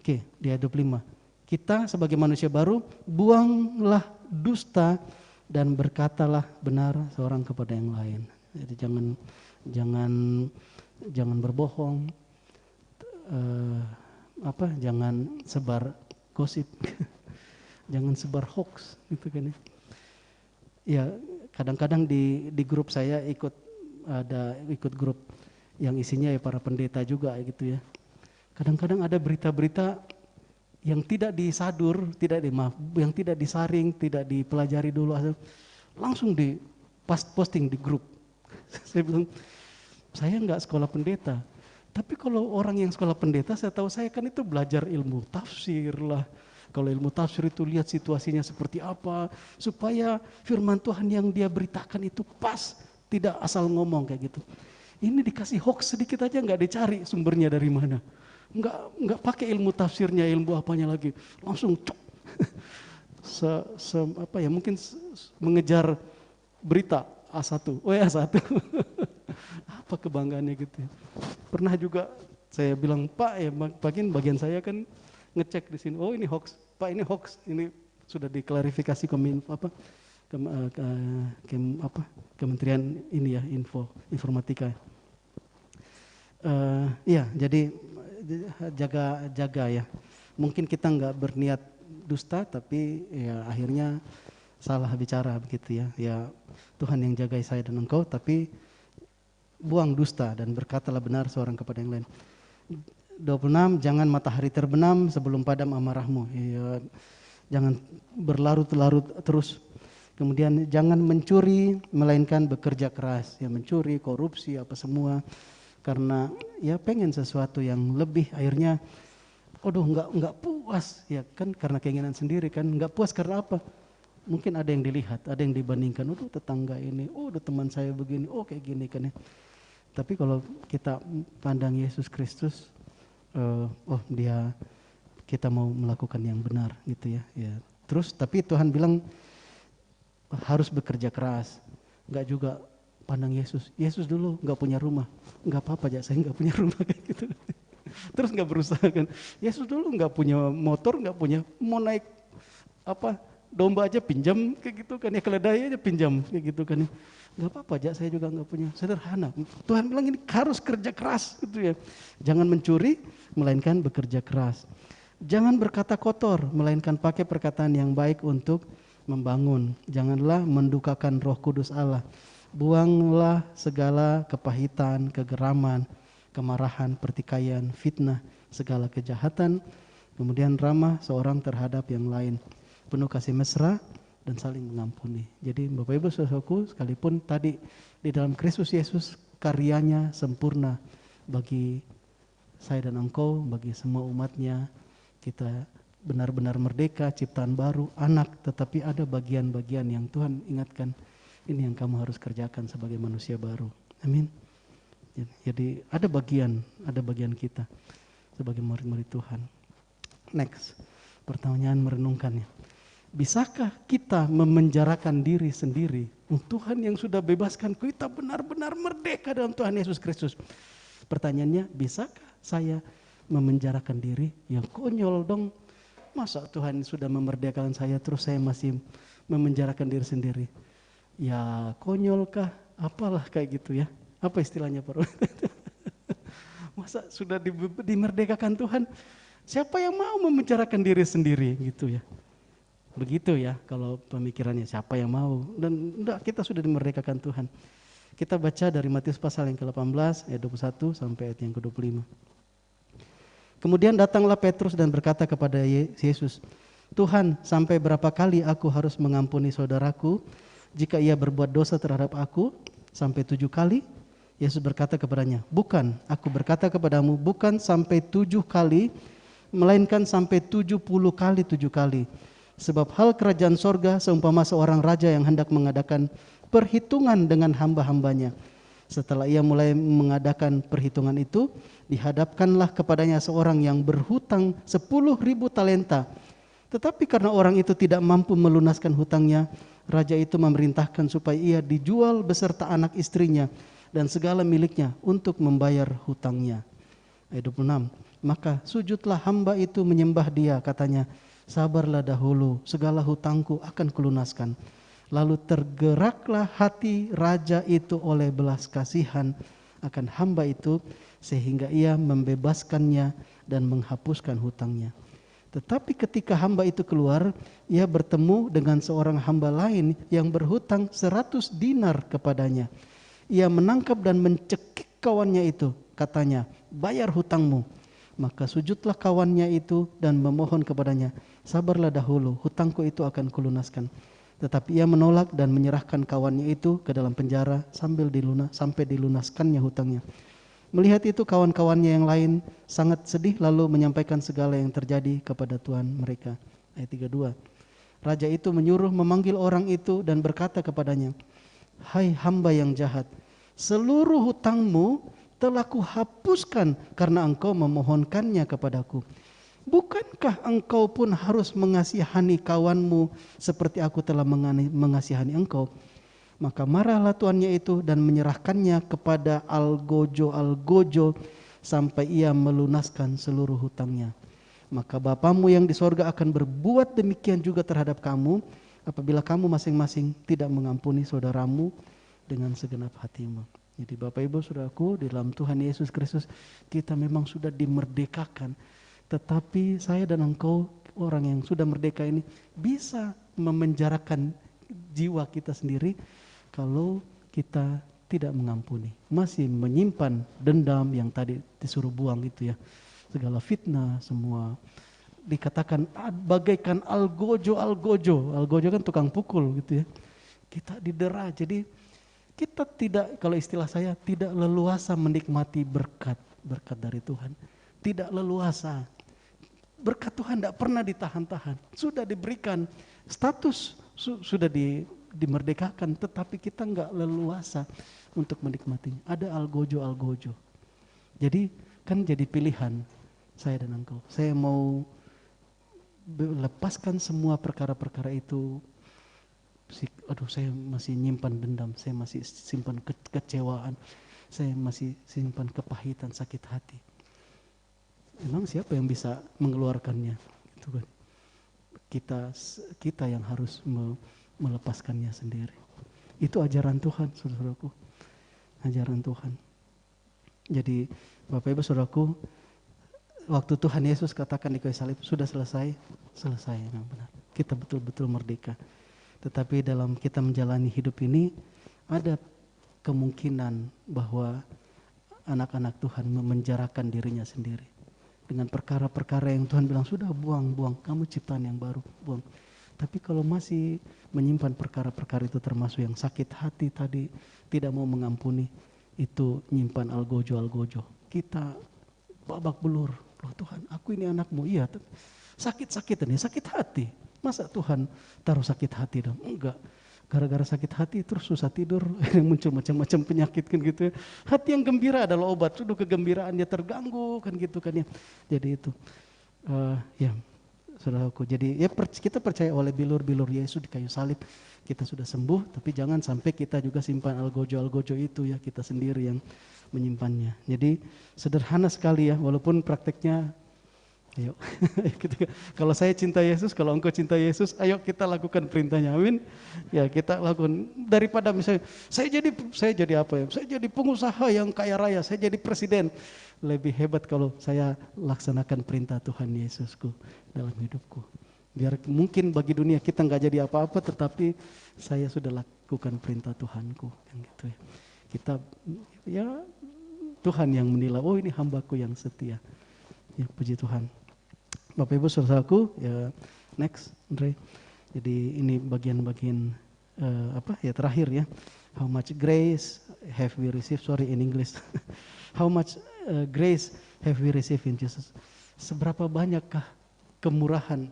Oke, di ayat 25. Kita sebagai manusia baru, buanglah dusta dan berkatalah benar seorang kepada yang lain. Jadi jangan berbohong, jangan sebar gosip, jangan sebar hoax, gitu kan ya. Ya kadang-kadang di grup saya ikut grup yang isinya ya para pendeta juga gitu ya. Kadang-kadang ada berita-berita yang tidak disadur, yang tidak disaring, tidak dipelajari dulu, langsung posting di grup. Saya bilang, saya enggak sekolah pendeta, tapi kalau orang yang sekolah pendeta, saya tahu saya kan itu belajar ilmu tafsir lah. Kalau ilmu tafsir itu lihat situasinya seperti apa, supaya firman Tuhan yang dia beritakan itu pas, tidak asal ngomong kayak gitu. Ini dikasih hoax sedikit aja nggak dicari sumbernya dari mana. nggak pakai ilmu tafsirnya, ilmu apanya lagi, langsung cuk. Mungkin mengejar berita A1, A1. Apa kebanggaannya gitu ya. Pernah juga saya bilang, Pak ya bagian saya kan ngecek di sini, oh ini hoax, Pak ini hoax, ini sudah diklarifikasi Kementerian ini ya, informatika. Iya, jadi jaga ya. Mungkin kita nggak berniat dusta, tapi ya akhirnya salah bicara begitu ya. Ya Tuhan yang jagai saya dan engkau, tapi buang dusta dan berkatalah benar seorang kepada yang lain. 26, jangan matahari terbenam sebelum padam amarahmu. Ya, jangan berlarut-larut terus. Kemudian jangan mencuri, melainkan bekerja keras. Ya mencuri, korupsi, apa semua. Karena ya pengen sesuatu yang lebih, akhirnya aduh nggak puas ya kan, karena keinginan sendiri kan. Nggak puas karena apa? Mungkin ada yang dilihat, ada yang dibandingkan, tetangga ini, teman saya begini, kayak gini kan ya. Tapi kalau kita pandang Yesus Kristus, kita mau melakukan yang benar gitu ya. Ya. Terus tapi Tuhan bilang harus bekerja keras. Nggak juga pandang Yesus dulu nggak punya rumah, nggak apa-apa aja saya nggak punya rumah kayak gitu. Terus nggak berusaha kan. Yesus dulu nggak punya motor, nggak punya, mau naik domba aja pinjam kayak gitu kan ya, keledai aja pinjam kayak gitu kan ya. Nggak apa-apa aja saya juga nggak punya, sederhana. Tuhan bilang ini harus kerja keras gitu ya. Jangan mencuri, melainkan bekerja keras. Jangan berkata kotor, melainkan pakai perkataan yang baik untuk membangun. Janganlah mendukakan Roh Kudus Allah. Buanglah segala kepahitan, kegeraman, kemarahan, pertikaian, fitnah, segala kejahatan. Kemudian ramah seorang terhadap yang lain, penuh kasih mesra dan saling mengampuni. Jadi Bapak Ibu saudaraku, sekalipun tadi di dalam Kristus Yesus karyanya sempurna bagi saya dan engkau, bagi semua umatnya, kita benar-benar merdeka, ciptaan baru, anak, tetapi ada bagian-bagian yang Tuhan ingatkan, ini yang kamu harus kerjakan sebagai manusia baru. Amin. Jadi ada bagian kita sebagai murid-murid Tuhan. Next, pertanyaan merenungkannya. Bisakah kita memenjarakan diri sendiri? Tuhan yang sudah bebaskan kita benar-benar merdeka dalam Tuhan Yesus Kristus. Pertanyaannya, bisakah saya memenjarakan diri? Ya konyol dong. Masa Tuhan sudah memerdekakan saya terus saya masih memenjarakan diri sendiri? Ya konyolkah? Apalah kayak gitu ya. Apa istilahnya Pak? Masa sudah dimerdekakan Tuhan? Siapa yang mau memenjarakan diri sendiri gitu ya? Begitu ya kalau pemikirannya, siapa yang mau? Dan enggak, kita sudah dimerdekakan Tuhan. Kita baca dari Matius pasal yang ke-18 ayat 21 sampai ayat yang ke-25. Kemudian datanglah Petrus dan berkata kepada Yesus, Tuhan, sampai berapa kali aku harus mengampuni saudaraku jika ia berbuat dosa terhadap aku? Sampai 7 kali? Yesus berkata kepadanya, bukan, aku berkata kepadamu, bukan sampai 7 kali, melainkan sampai 70 kali 7 kali. Sebab hal kerajaan sorga seumpama seorang raja yang hendak mengadakan perhitungan dengan hamba-hambanya. Setelah ia mulai mengadakan perhitungan itu, dihadapkanlah kepadanya seorang yang berhutang 10.000 talenta. Tetapi karena orang itu tidak mampu melunaskan hutangnya, raja itu memerintahkan supaya ia dijual beserta anak istrinya dan segala miliknya untuk membayar hutangnya. Ayat 26. Maka sujudlah hamba itu menyembah dia, katanya, sabarlah dahulu, segala hutangku akan kulunaskan. Lalu tergeraklah hati raja itu oleh belas kasihan akan hamba itu, sehingga ia membebaskannya dan menghapuskan hutangnya. Tetapi ketika hamba itu keluar, ia bertemu dengan seorang hamba lain yang berhutang 100 dinar kepadanya. Ia menangkap dan mencekik kawannya itu, katanya, bayar hutangmu. Maka sujudlah kawannya itu dan memohon kepadanya, sabarlah dahulu, hutangku itu akan kulunaskan. Tetapi ia menolak dan menyerahkan kawannya itu ke dalam penjara sampai dilunaskannya hutangnya. Melihat itu kawan-kawannya yang lain sangat sedih lalu menyampaikan segala yang terjadi kepada Tuhan mereka. Ayat 32. Raja itu menyuruh memanggil orang itu dan berkata kepadanya, hai hamba yang jahat, seluruh hutangmu telah kuhapuskan karena engkau memohonkannya kepadaku. Bukankah engkau pun harus mengasihani kawanmu seperti aku telah mengasihani engkau? Maka marahlah tuannya itu dan menyerahkannya kepada algojo sampai ia melunaskan seluruh hutangnya. Maka Bapamu yang di sorga akan berbuat demikian juga terhadap kamu apabila kamu masing-masing tidak mengampuni saudaramu dengan segenap hatimu. Jadi Bapak Ibu Saudaraku, di dalam Tuhan Yesus Kristus kita memang sudah dimerdekakan. Tetapi saya dan engkau, orang yang sudah merdeka ini, bisa memenjarakan jiwa kita sendiri kalau kita tidak mengampuni. Masih menyimpan dendam yang tadi disuruh buang itu ya. Segala fitnah, semua dikatakan bagaikan algojo. Algojo kan tukang pukul gitu ya. Kita didera, jadi kita tidak, kalau istilah saya, tidak leluasa menikmati berkat dari Tuhan. Tidak leluasa. Berkat Tuhan tidak pernah ditahan-tahan. Sudah diberikan status, sudah dimerdekakan, tetapi kita enggak leluasa untuk menikmatinya. Ada algojo. Jadi kan jadi pilihan saya dan engkau. Saya mau lepaskan semua perkara-perkara itu. Aduh, saya masih nyimpan dendam, saya masih simpan kekecewaan, saya masih simpan kepahitan, sakit hati. Memang siapa yang bisa mengeluarkannya? Itu kan kita yang harus melepaskannya sendiri. Itu ajaran Tuhan, saudaraku. Ajaran Tuhan. Jadi Bapak Ibu Saudaraku, waktu Tuhan Yesus katakan di kayu salib, sudah selesai, memang benar. Kita betul-betul merdeka. Tetapi dalam kita menjalani hidup ini ada kemungkinan bahwa anak-anak Tuhan memenjarakan dirinya sendiri dengan perkara-perkara yang Tuhan bilang sudah buang, kamu ciptaan yang baru, buang. Tapi kalau masih menyimpan perkara-perkara itu, termasuk yang sakit hati tadi, tidak mau mengampuni, itu nyimpan algojo. Kita babak belur, loh Tuhan, aku ini anakmu, iya, sakit-sakitan ya, sakit hati. Masa Tuhan taruh sakit hati dong? Enggak. Gara-gara sakit hati terus susah tidur, muncul macam-macam penyakit kan gitu ya. Hati yang gembira adalah obat, sudah kegembiraannya terganggu kan gitu kan ya. Jadi itu, ya saudaraku. Jadi ya kita percaya oleh bilur Yesus di kayu salib kita sudah sembuh, tapi jangan sampai kita juga simpan algojo itu ya, kita sendiri yang menyimpannya. Jadi sederhana sekali ya, walaupun prakteknya. Ayo, kalau saya cinta Yesus, kalau engkau cinta Yesus, ayo kita lakukan perintahnya, amin. Ya kita lakukan, daripada misalnya saya jadi apa ya? Saya jadi pengusaha yang kaya raya, saya jadi presiden. Lebih hebat kalau saya laksanakan perintah Tuhan Yesusku dalam hidupku. Biar mungkin bagi dunia kita nggak jadi apa-apa, tetapi saya sudah lakukan perintah Tuhanku, kan gitu ya. Kita ya Tuhan yang menilai, oh ini hambaku yang setia. Ya puji Tuhan. Bapak Ibu saudaraku, ya next Andre. Jadi ini bagian-bagian terakhir ya. How much grace have we received? Sorry in English. How much grace have we received in Jesus? Seberapa banyakkah kemurahan,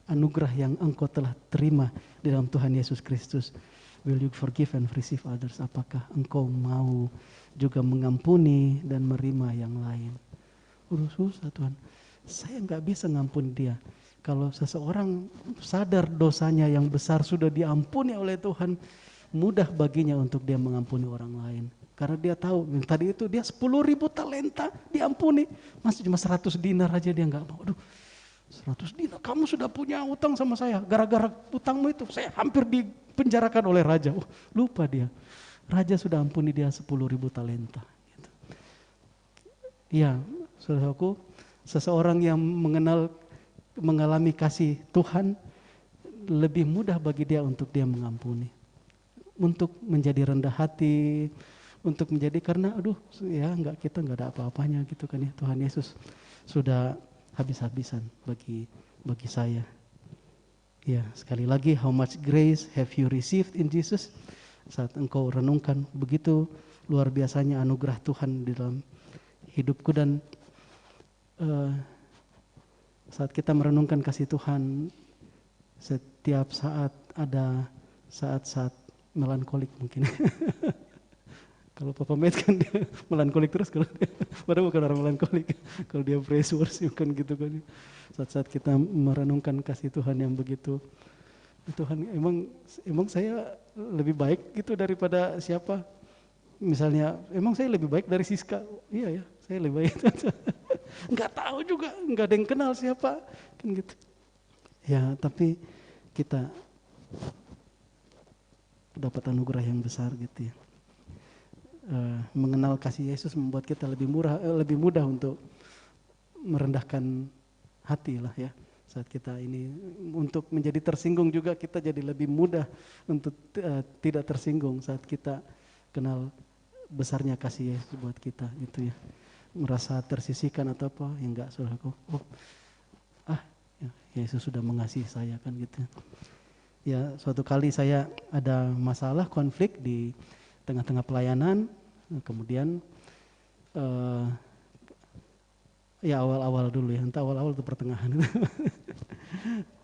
anugerah yang engkau telah terima di dalam Tuhan Yesus Kristus? Will you forgive and receive others? Apakah engkau mau juga mengampuni dan menerima yang lain? Udah susah Tuhan. Saya nggak bisa ngampuni dia. Kalau seseorang sadar dosanya yang besar sudah diampuni oleh Tuhan, mudah baginya untuk dia mengampuni orang lain. Karena dia tahu, tadi itu dia 10.000 talenta diampuni. Masih cuma 100 dinar aja dia nggak mau. Aduh, 100 dinar, kamu sudah punya utang sama saya. Gara-gara utangmu itu saya hampir dipenjarakan oleh raja. Oh, lupa dia. Raja sudah ampuni dia 10.000 talenta. Gitu. Ya, saudaraku, seseorang yang mengalami kasih Tuhan, lebih mudah bagi dia untuk dia mengampuni. Untuk menjadi rendah hati, untuk menjadi karena kita nggak ada apa-apanya gitu kan ya. Tuhan Yesus sudah habis-habisan bagi saya. Ya, sekali lagi, how much grace have you received in Jesus? Saat engkau renungkan, begitu luar biasanya anugerah Tuhan di dalam hidupku. Dan saat kita merenungkan kasih Tuhan, setiap saat ada saat-saat melankolik mungkin. Kalau Papa Met kan dia melankolik terus, kalau dia, padahal bukan orang melankolik. Kalau dia praise worship kan gitu kan. Saat-saat kita merenungkan kasih Tuhan yang begitu, Tuhan emang saya lebih baik gitu daripada siapa? Misalnya, emang saya lebih baik dari Siska? Iya ya, saya lebih baik. Nggak tahu juga, nggak ada yang kenal siapa, kan gitu. Ya, tapi kita dapat anugerah yang besar gitu ya. Mengenal kasih Yesus membuat kita lebih mudah untuk merendahkan hati lah ya. Saat kita ini untuk menjadi tersinggung juga kita jadi lebih mudah untuk tidak tersinggung saat kita kenal besarnya kasih Yesus buat kita gitu ya. Merasa tersisihkan atau apa, ya enggak, saudaraku. Ya, Yesus sudah mengasihi saya kan gitu. Ya, suatu kali saya ada masalah konflik di tengah-tengah pelayanan, kemudian ya awal-awal dulu ya, entah awal-awal atau pertengahan.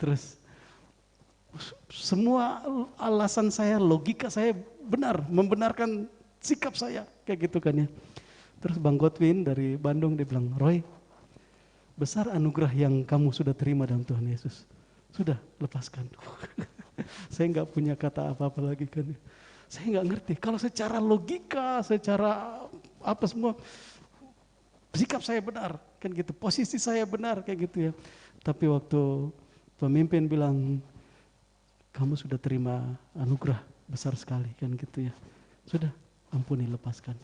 Terus semua alasan saya, logika saya benar, membenarkan sikap saya kayak gitu kan ya. Terus Bang Godwin dari Bandung dia bilang, Roy, besar anugerah yang kamu sudah terima dalam Tuhan Yesus. Sudah, lepaskan. Saya nggak punya kata apa-apa lagi kan. Saya nggak ngerti. Kalau secara logika, secara apa semua, sikap saya benar, kan gitu. Posisi saya benar kayak gitu ya. Tapi waktu pemimpin bilang, kamu sudah terima anugerah besar sekali kan gitu ya. Sudah, ampuni, lepaskan.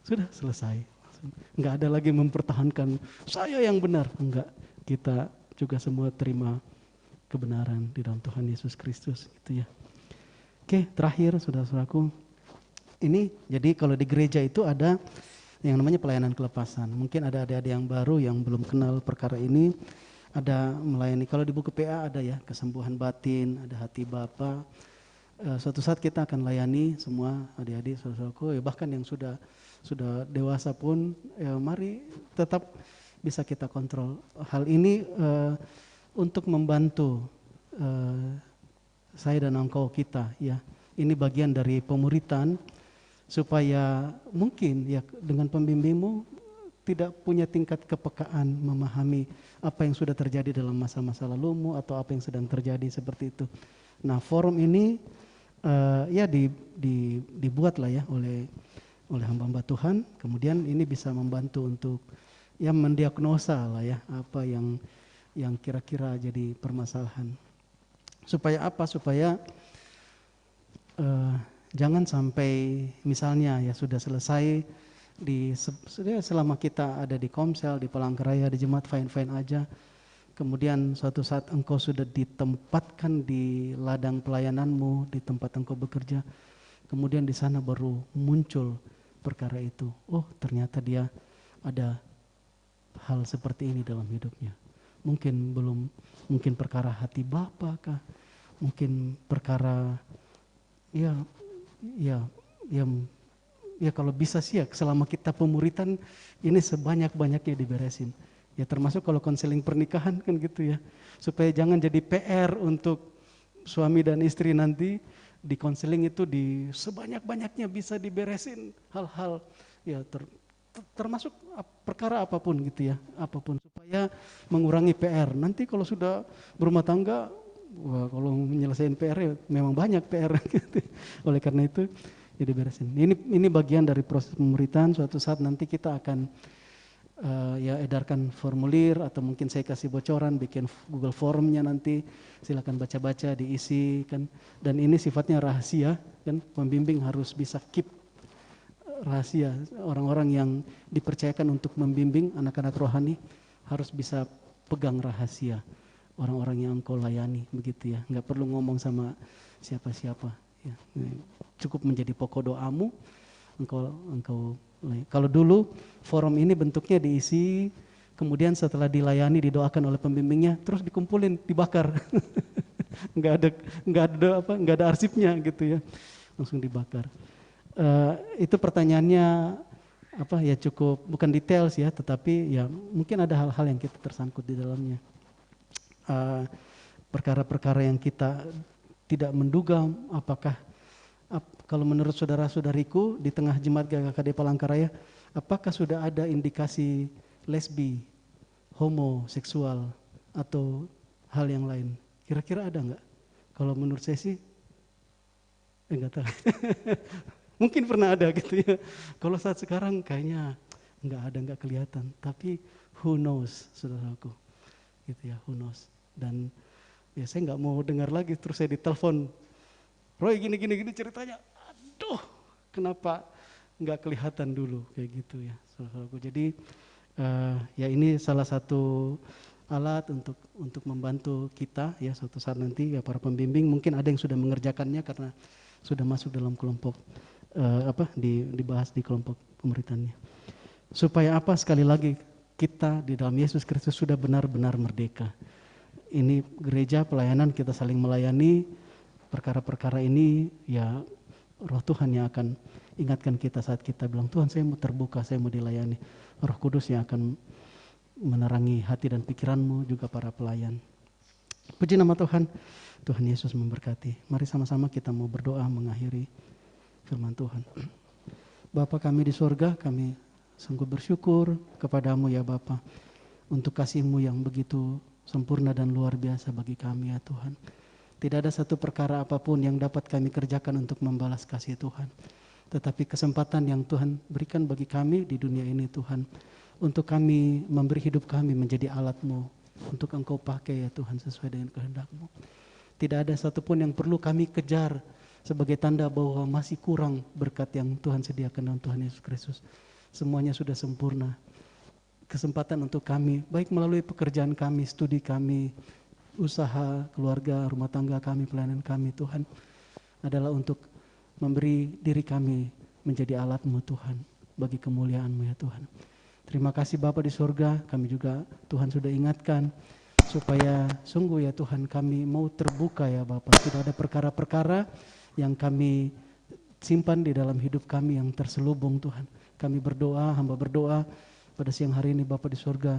Sudah selesai. Nggak ada lagi mempertahankan saya yang benar. Enggak, kita juga semua terima kebenaran di dalam Tuhan Yesus Kristus gitu ya. Oke, terakhir saudara-saudaraku, ini jadi kalau di gereja itu ada yang namanya pelayanan kelepasan. Mungkin ada adik-adik yang baru yang belum kenal perkara ini, ada melayani. Kalau di buku PA ada ya, kesembuhan batin, ada hati Bapa. Suatu saat kita akan layani semua adik-adik saudara-saudaraku, ya bahkan yang sudah dewasa pun, ya mari tetap bisa kita kontrol. Hal ini untuk membantu saya dan engkau kita ya. Ini bagian dari pemuritan supaya mungkin ya dengan pembimbingmu tidak punya tingkat kepekaan memahami apa yang sudah terjadi dalam masa-masa lalumu atau apa yang sedang terjadi seperti itu. Nah, forum ini ya dibuat lah ya oleh hamba-hamba Tuhan. Kemudian ini bisa membantu untuk ya mendiagnosa lah ya apa yang kira-kira jadi permasalahan. Supaya apa? Supaya jangan sampai misalnya ya sudah selesai selama kita ada di Komsel, di Palangkaraya, di Jemaat fine-fine aja. Kemudian suatu saat engkau sudah ditempatkan di ladang pelayananmu, di tempat engkau bekerja. Kemudian di sana baru muncul perkara itu. Oh, ternyata dia ada hal seperti ini dalam hidupnya. Mungkin perkara hati Bapa kah? Mungkin perkara ya kalau bisa sih ya selama kita pemuritan ini sebanyak-banyaknya diberesin. Ya termasuk kalau konseling pernikahan kan gitu ya. Supaya jangan jadi PR untuk suami dan istri nanti di konseling itu di sebanyak-banyaknya bisa diberesin hal-hal ya termasuk perkara apapun gitu ya, apapun supaya mengurangi PR. Nanti kalau sudah berumah tangga, wah kalau menyelesaikan PR ya memang banyak PR gitu. Oleh karena itu ya diberesin. Ini bagian dari proses pemuritan. Suatu saat nanti kita akan ya edarkan formulir atau mungkin saya kasih bocoran, bikin Google Formnya nanti silakan baca-baca, diisi kan. Dan ini sifatnya rahasia kan, pembimbing harus bisa keep rahasia. Orang-orang yang dipercayakan untuk membimbing anak-anak rohani harus bisa pegang rahasia orang-orang yang engkau layani begitu ya. Nggak perlu ngomong sama siapa-siapa ya. Cukup menjadi pokok doamu. Engkau kalau dulu forum ini bentuknya diisi, kemudian setelah dilayani didoakan oleh pembimbingnya, terus dikumpulin, dibakar. nggak ada arsipnya gitu ya, langsung dibakar. Itu pertanyaannya apa ya, cukup bukan details ya, tetapi ya mungkin ada hal-hal yang kita tersangkut di dalamnya. Perkara-perkara yang kita tidak menduga, apakah kalau menurut saudara-saudariku di tengah jemaat GKKD Palangkaraya, apakah sudah ada indikasi lesbi, homoseksual, atau hal yang lain? Kira-kira ada nggak? Kalau menurut saya sih, enggak tahu. Mungkin pernah ada gitu ya. Kalau saat sekarang kayaknya nggak kelihatan. Tapi who knows, saudaraku, gitu ya, who knows. Dan ya saya nggak mau dengar lagi, terus saya ditelepon, Roy gini ceritanya. Aduh, kenapa nggak kelihatan dulu kayak gitu ya, saudaraku. Jadi ya ini salah satu alat untuk membantu kita ya suatu saat nanti ya para pembimbing. Mungkin ada yang sudah mengerjakannya karena sudah masuk dalam kelompok dibahas di kelompok pemberitaannya. Supaya apa? Sekali lagi, kita di dalam Yesus Kristus sudah benar-benar merdeka. Ini gereja pelayanan, kita saling melayani. Perkara-perkara ini ya Roh Tuhan yang akan ingatkan kita saat kita bilang, Tuhan saya mau terbuka, saya mau dilayani. Roh Kudus yang akan menerangi hati dan pikiranmu, juga para pelayan. Puji nama Tuhan. Tuhan Yesus memberkati. Mari sama-sama kita mau berdoa mengakhiri firman Tuhan. Bapa kami di surga, kami sungguh bersyukur kepadamu ya Bapa, untuk kasih-Mu yang begitu sempurna dan luar biasa bagi kami ya Tuhan. Tidak ada satu perkara apapun yang dapat kami kerjakan untuk membalas kasih Tuhan. Tetapi kesempatan yang Tuhan berikan bagi kami di dunia ini Tuhan, untuk kami memberi hidup kami menjadi alat-Mu, untuk Engkau pakai ya Tuhan sesuai dengan kehendak-Mu. Tidak ada satupun yang perlu kami kejar sebagai tanda bahwa masih kurang berkat yang Tuhan sediakan dalam Tuhan Yesus Kristus. Semuanya sudah sempurna. Kesempatan untuk kami, baik melalui pekerjaan kami, studi kami, usaha, keluarga, rumah tangga kami, pelayanan kami Tuhan, adalah untuk memberi diri kami menjadi alat-Mu Tuhan, bagi kemuliaan-Mu ya Tuhan. Terima kasih Bapa di surga, kami juga Tuhan sudah ingatkan, supaya sungguh ya Tuhan kami mau terbuka ya Bapa. Tidak ada perkara-perkara yang kami simpan di dalam hidup kami yang terselubung Tuhan. Kami berdoa, hamba berdoa pada siang hari ini Bapa di surga,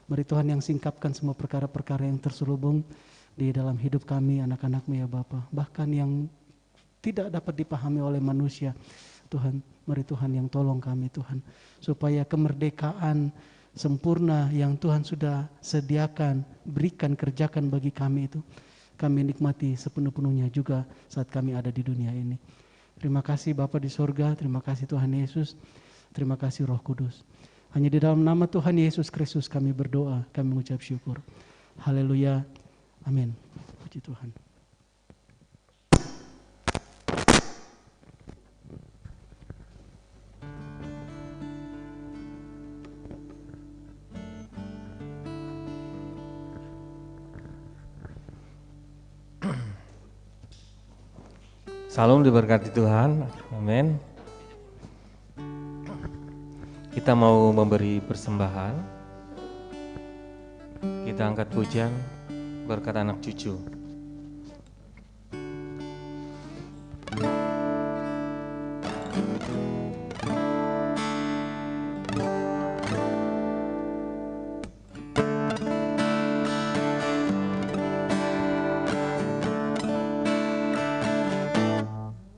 mari Tuhan yang singkapkan semua perkara-perkara yang terselubung di dalam hidup kami, anak-anak-Mu ya Bapa. Bahkan yang tidak dapat dipahami oleh manusia, Tuhan, mari Tuhan yang tolong kami Tuhan, supaya kemerdekaan sempurna yang Tuhan sudah sediakan, berikan, kerjakan bagi kami itu, kami nikmati sepenuh-penuhnya juga saat kami ada di dunia ini. Terima kasih Bapa di surga, terima kasih Tuhan Yesus, terima kasih Roh Kudus. Hanya di dalam nama Tuhan Yesus Kristus kami berdoa, kami mengucap syukur. Haleluya, amin. Puji Tuhan. Salam diberkati Tuhan, amin. Kita mau memberi persembahan. Kita angkat pujian berkat anak cucu.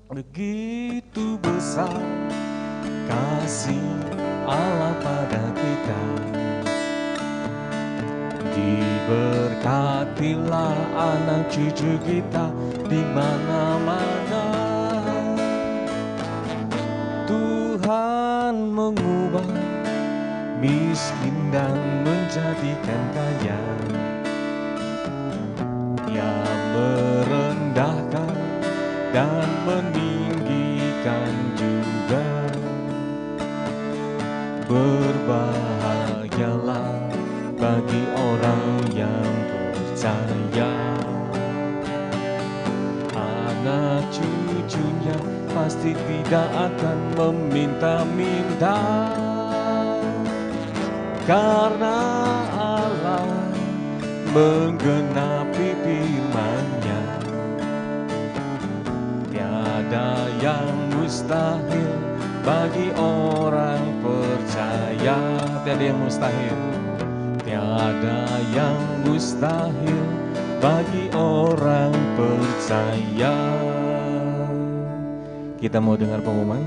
Begitu besar kasih Allah pada kita, diberkatilah anak cucu kita di mana-mana. Tuhan mengubah miskin dan menjadikan kaya, Dia merendahkan dan meninggikan juga. Berbahagialah bagi orang yang percaya, anak cucunya pasti tidak akan meminta-minta, karena Allah menggenapi firman-Nya. Tiada yang mustahil bagi orang percaya. Tiada yang mustahil, tiada yang mustahil bagi orang percaya. Kita mau dengar pengumuman.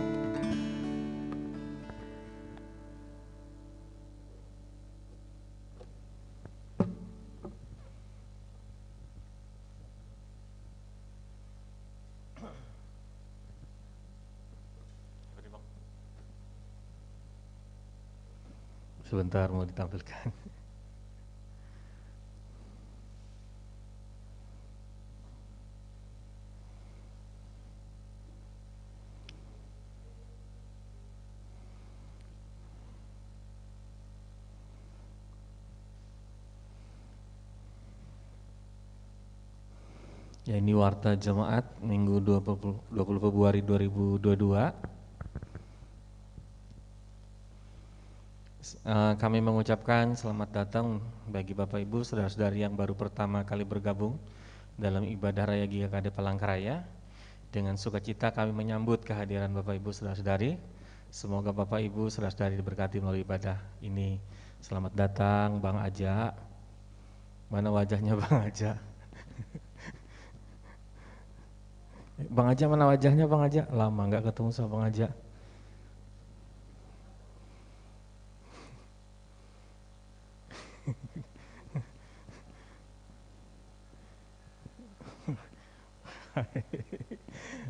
Sebentar mau ditampilkan. Ya, ini warta jemaat Minggu 20 Februari 2022. Kami mengucapkan selamat datang bagi Bapak Ibu saudara-saudari yang baru pertama kali bergabung dalam ibadah Raya GKKD Palangkaraya. Dengan sukacita kami menyambut kehadiran Bapak Ibu saudara-saudari. Semoga Bapak Ibu saudara-saudari diberkati melalui ibadah ini. Selamat datang Bang Aja. Mana wajahnya Bang Aja? Bang Aja, mana wajahnya Bang Aja? Lama nggak ketemu sama Bang Aja.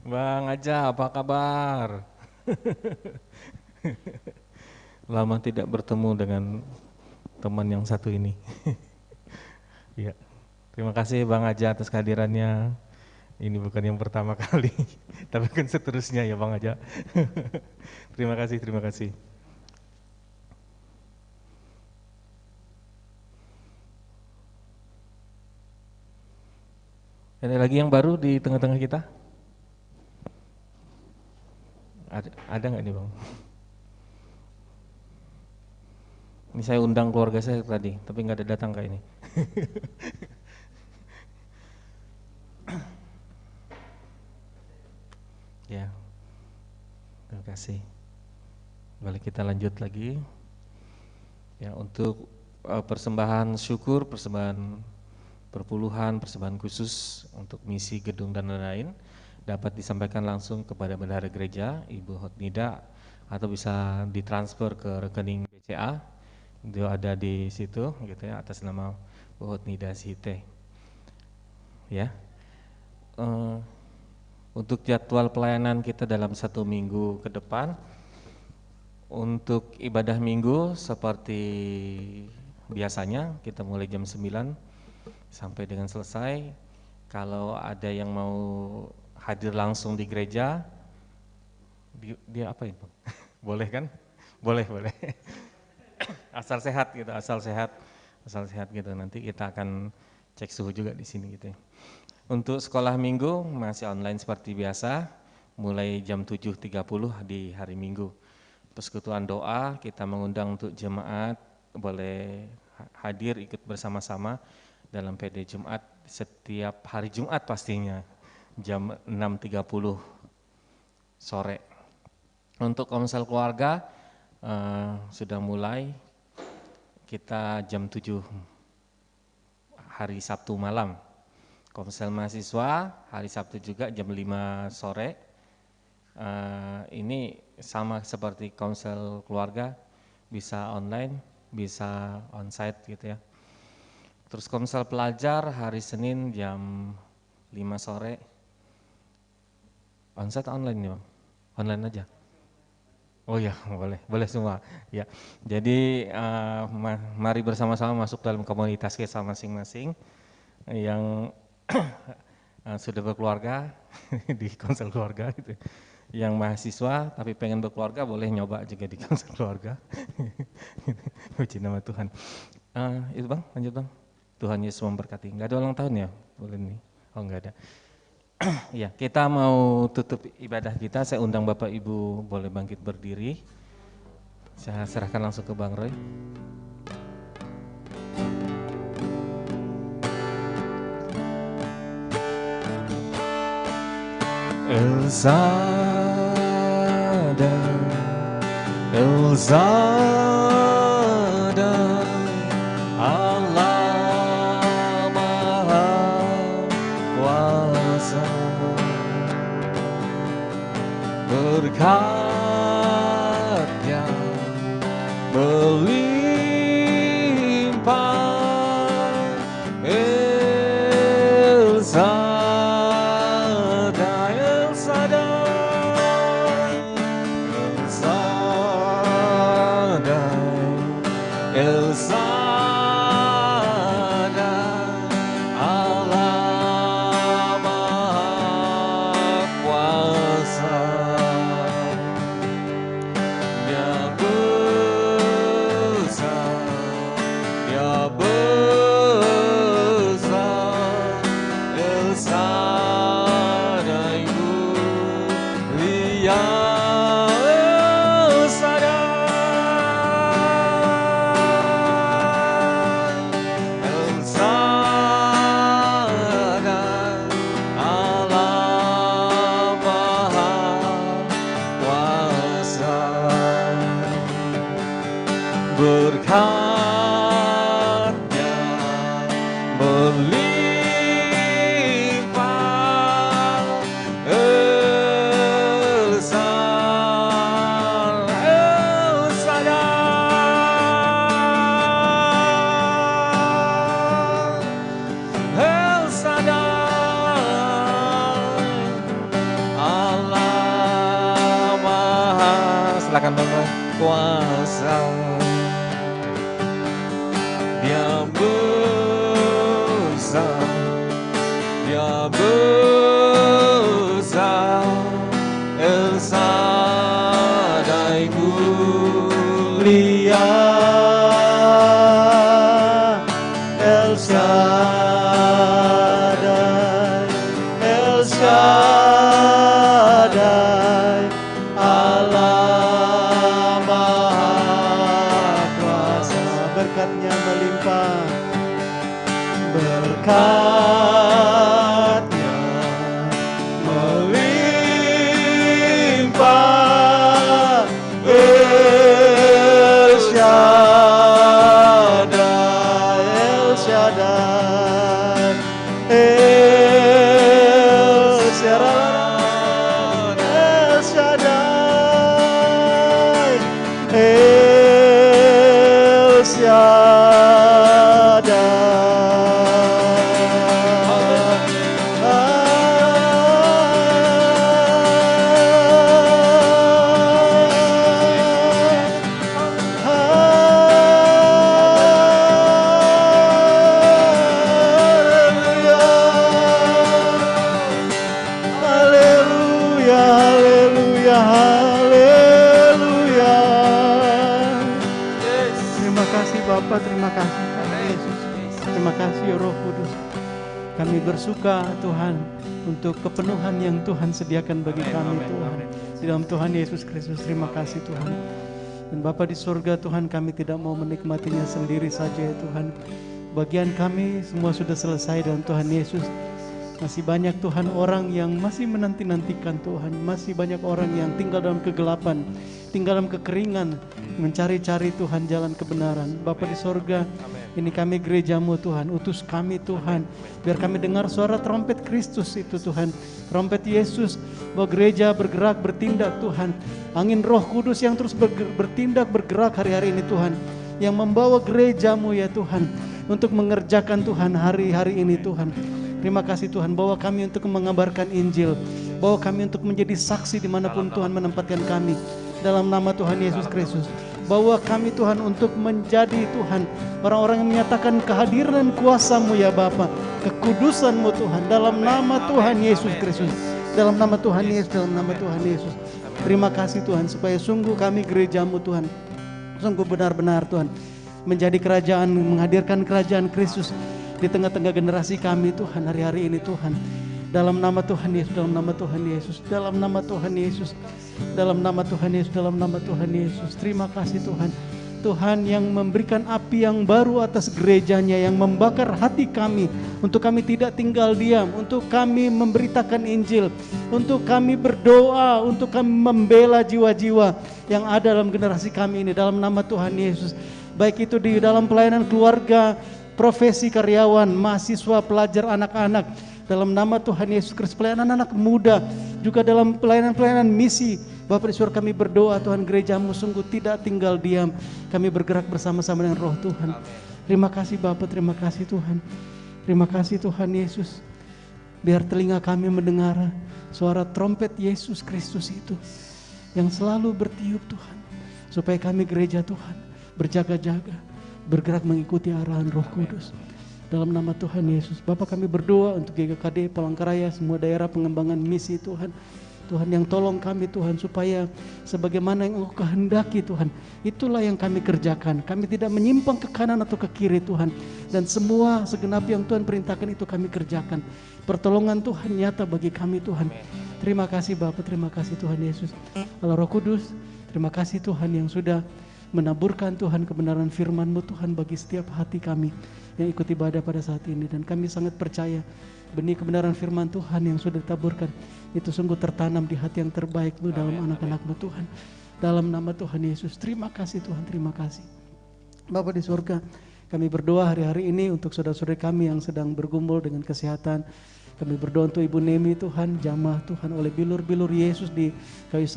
Bang Aja, apa kabar? Lama tidak bertemu dengan teman yang satu ini. Ya, terima kasih Bang Aja atas kehadirannya. Ini bukan yang pertama kali, tapi kan seterusnya ya Bang Aja. Terima kasih, terima kasih. Ada lagi yang baru di tengah-tengah kita? Ada nggak nih Bang? Ini saya undang keluarga saya tadi, tapi nggak ada datang kayak ini. Ya, terima kasih. Balik kita lanjut lagi. Ya, untuk persembahan syukur, persembahan perpuluhan, persembahan khusus untuk misi gedung dan lain-lain dapat disampaikan langsung kepada bendahara gereja Ibu Hotnida atau bisa ditransfer ke rekening BCA. Itu ada di situ gitu ya, atas nama Bu Hotnida Sihite. Ya. Untuk jadwal pelayanan kita dalam 1 minggu ke depan, untuk ibadah minggu seperti biasanya kita mulai jam 9 sampai dengan selesai. Kalau ada yang mau hadir langsung di gereja, dia apa itu? Boleh kan? Boleh. Asal sehat gitu, asal sehat gitu. Nanti kita akan cek suhu juga di sini gitu. Untuk sekolah minggu masih online seperti biasa, mulai jam 7.30 di hari Minggu. Persekutuan doa kita mengundang untuk jemaat boleh hadir ikut bersama-sama dalam PD Jumat setiap hari Jumat pastinya jam 6.30 sore. Untuk komsel keluarga sudah mulai kita jam 7 hari Sabtu malam. Komsel mahasiswa hari Sabtu juga jam 5 sore. Ini sama seperti komsel keluarga, bisa online, bisa onsite gitu ya. Terus komsel pelajar hari Senin jam 5 sore. Onsite online nih Bang? Online aja? Oh ya, boleh semua. Ya, jadi mari bersama-sama masuk dalam komunitas kita masing-masing yang sudah berkeluarga di konsel keluarga gitu. Yang mahasiswa tapi pengen berkeluarga boleh nyoba juga di konsel keluarga. Puji nama Tuhan. Itu Bang, lanjut Bang. Tuhan Yesus memberkati. Enggak ada ulang tahun ya? Boleh nih. Oh enggak ada. Ya, kita mau tutup ibadah kita. Saya undang Bapak Ibu boleh bangkit berdiri. Saya serahkan langsung ke Bang Roy. Elzada, Allah Maha Kuasa. berkatnya melimpah. El Shaddai, El Shaddai, El Shaddai, El Shaddai, Allah Maha Kuasa. Dia besar, Dia besar, El Shaddai mulia, El Shaddai, El Shaddai, Allah Maha Kuasa. Berkatnya melimpah. El Shaddai, El Shaddai, El Shaddai, Allah Maha, silakan Bapak, kuasa. Dia besar, Dia besar, El Shaddai mulia, El Shaddai, El Shaddai, Allah Maha Kuasa. Berkatnya melimpah, berkatnya melimpah. El Shaddai, El Shaddai, El Shaddai, El Shaddai, El Haleluya, haleluya, haleluya. Terima kasih Bapa, terima kasih Tuhan Yesus. Terima kasih ya Roh Kudus. Kami bersuka Tuhan untuk kepenuhan yang Tuhan sediakan bagi kami Tuhan. Di dalam Tuhan Yesus Kristus, terima kasih Tuhan. Dan Bapa di surga Tuhan, kami tidak mau menikmatinya sendiri saja ya Tuhan. Bagian kami semua sudah selesai dalam Tuhan Yesus. Masih banyak Tuhan orang yang masih menanti-nantikan Tuhan. Masih banyak orang yang tinggal dalam kegelapan, tinggal dalam kekeringan, mencari-cari Tuhan jalan kebenaran. Bapa di sorga, ini kami gerejamu Tuhan, utus kami Tuhan, biar kami dengar suara trompet Kristus itu Tuhan, trompet Yesus, bahwa gereja bergerak, bertindak Tuhan. Angin Roh Kudus yang terus bertindak, bergerak hari-hari ini Tuhan, yang membawa gerejamu ya Tuhan, untuk mengerjakan Tuhan hari-hari ini Tuhan. Terima kasih Tuhan, bawa kami untuk mengabarkan Injil, bawa kami untuk menjadi saksi dimanapun Tuhan menempatkan kami. Dalam nama Tuhan Yesus Kristus, bawa kami Tuhan untuk menjadi Tuhan orang-orang yang menyatakan kehadiran kuasa-Mu ya Bapa, kekudusan-Mu Tuhan, dalam nama Tuhan Yesus Kristus, dalam nama Tuhan Yesus, dalam nama Tuhan Yesus. Terima kasih Tuhan, supaya sungguh kami gereja-Mu Tuhan, sungguh benar-benar Tuhan menjadi kerajaan, menghadirkan kerajaan Kristus di tengah-tengah generasi kami Tuhan hari-hari ini Tuhan. Dalam nama Tuhan Yesus, dalam nama Tuhan Yesus, dalam nama Tuhan Yesus, dalam nama Tuhan Yesus, dalam nama Tuhan Yesus. Terima kasih Tuhan. Tuhan yang memberikan api yang baru atas gerejanya, yang membakar hati kami, untuk kami tidak tinggal diam, untuk kami memberitakan Injil, untuk kami berdoa, untuk kami membela jiwa-jiwa yang ada dalam generasi kami ini, dalam nama Tuhan Yesus. Baik itu di dalam pelayanan keluarga, profesi karyawan, mahasiswa, pelajar, anak-anak, dalam nama Tuhan Yesus Kristus, pelayanan anak muda, juga dalam pelayanan-pelayanan misi, Bapa di surga, kami berdoa Tuhan, gerejamu sungguh tidak tinggal diam. Kami bergerak bersama-sama dengan roh Tuhan. Terima kasih Bapa, terima kasih Tuhan. Terima kasih Tuhan Yesus. Biar telinga kami mendengar suara trompet Yesus Kristus itu yang selalu bertiup Tuhan. Supaya kami gereja Tuhan berjaga-jaga, bergerak mengikuti arahan Roh Kudus. Dalam nama Tuhan Yesus. Bapak, kami berdoa untuk GKKD Palangkaraya, semua daerah pengembangan misi Tuhan. Tuhan yang tolong kami Tuhan, supaya sebagaimana yang Engkau kehendaki Tuhan, itulah yang kami kerjakan. Kami tidak menyimpang ke kanan atau ke kiri Tuhan. Dan semua segenap yang Tuhan perintahkan itu kami kerjakan. Pertolongan Tuhan nyata bagi kami Tuhan. Terima kasih Bapak, terima kasih Tuhan Yesus. Allah Roh Kudus, terima kasih Tuhan yang sudah menaburkan Tuhan kebenaran firman-Mu Tuhan bagi setiap hati kami yang ikut ibadah pada saat ini. Dan kami sangat percaya benih kebenaran firman Tuhan yang sudah ditaburkan itu sungguh tertanam di hati yang terbaik Lu dalam anak-anak-Mu Tuhan. Dalam nama Tuhan Yesus, terima kasih Tuhan, terima kasih. Bapa di surga, kami berdoa hari-hari ini untuk saudara-saudari kami yang sedang bergumul dengan kesehatan. Kami berdoa untuk Ibu Nemi Tuhan, jamah Tuhan oleh bilur-bilur Yesus di kayu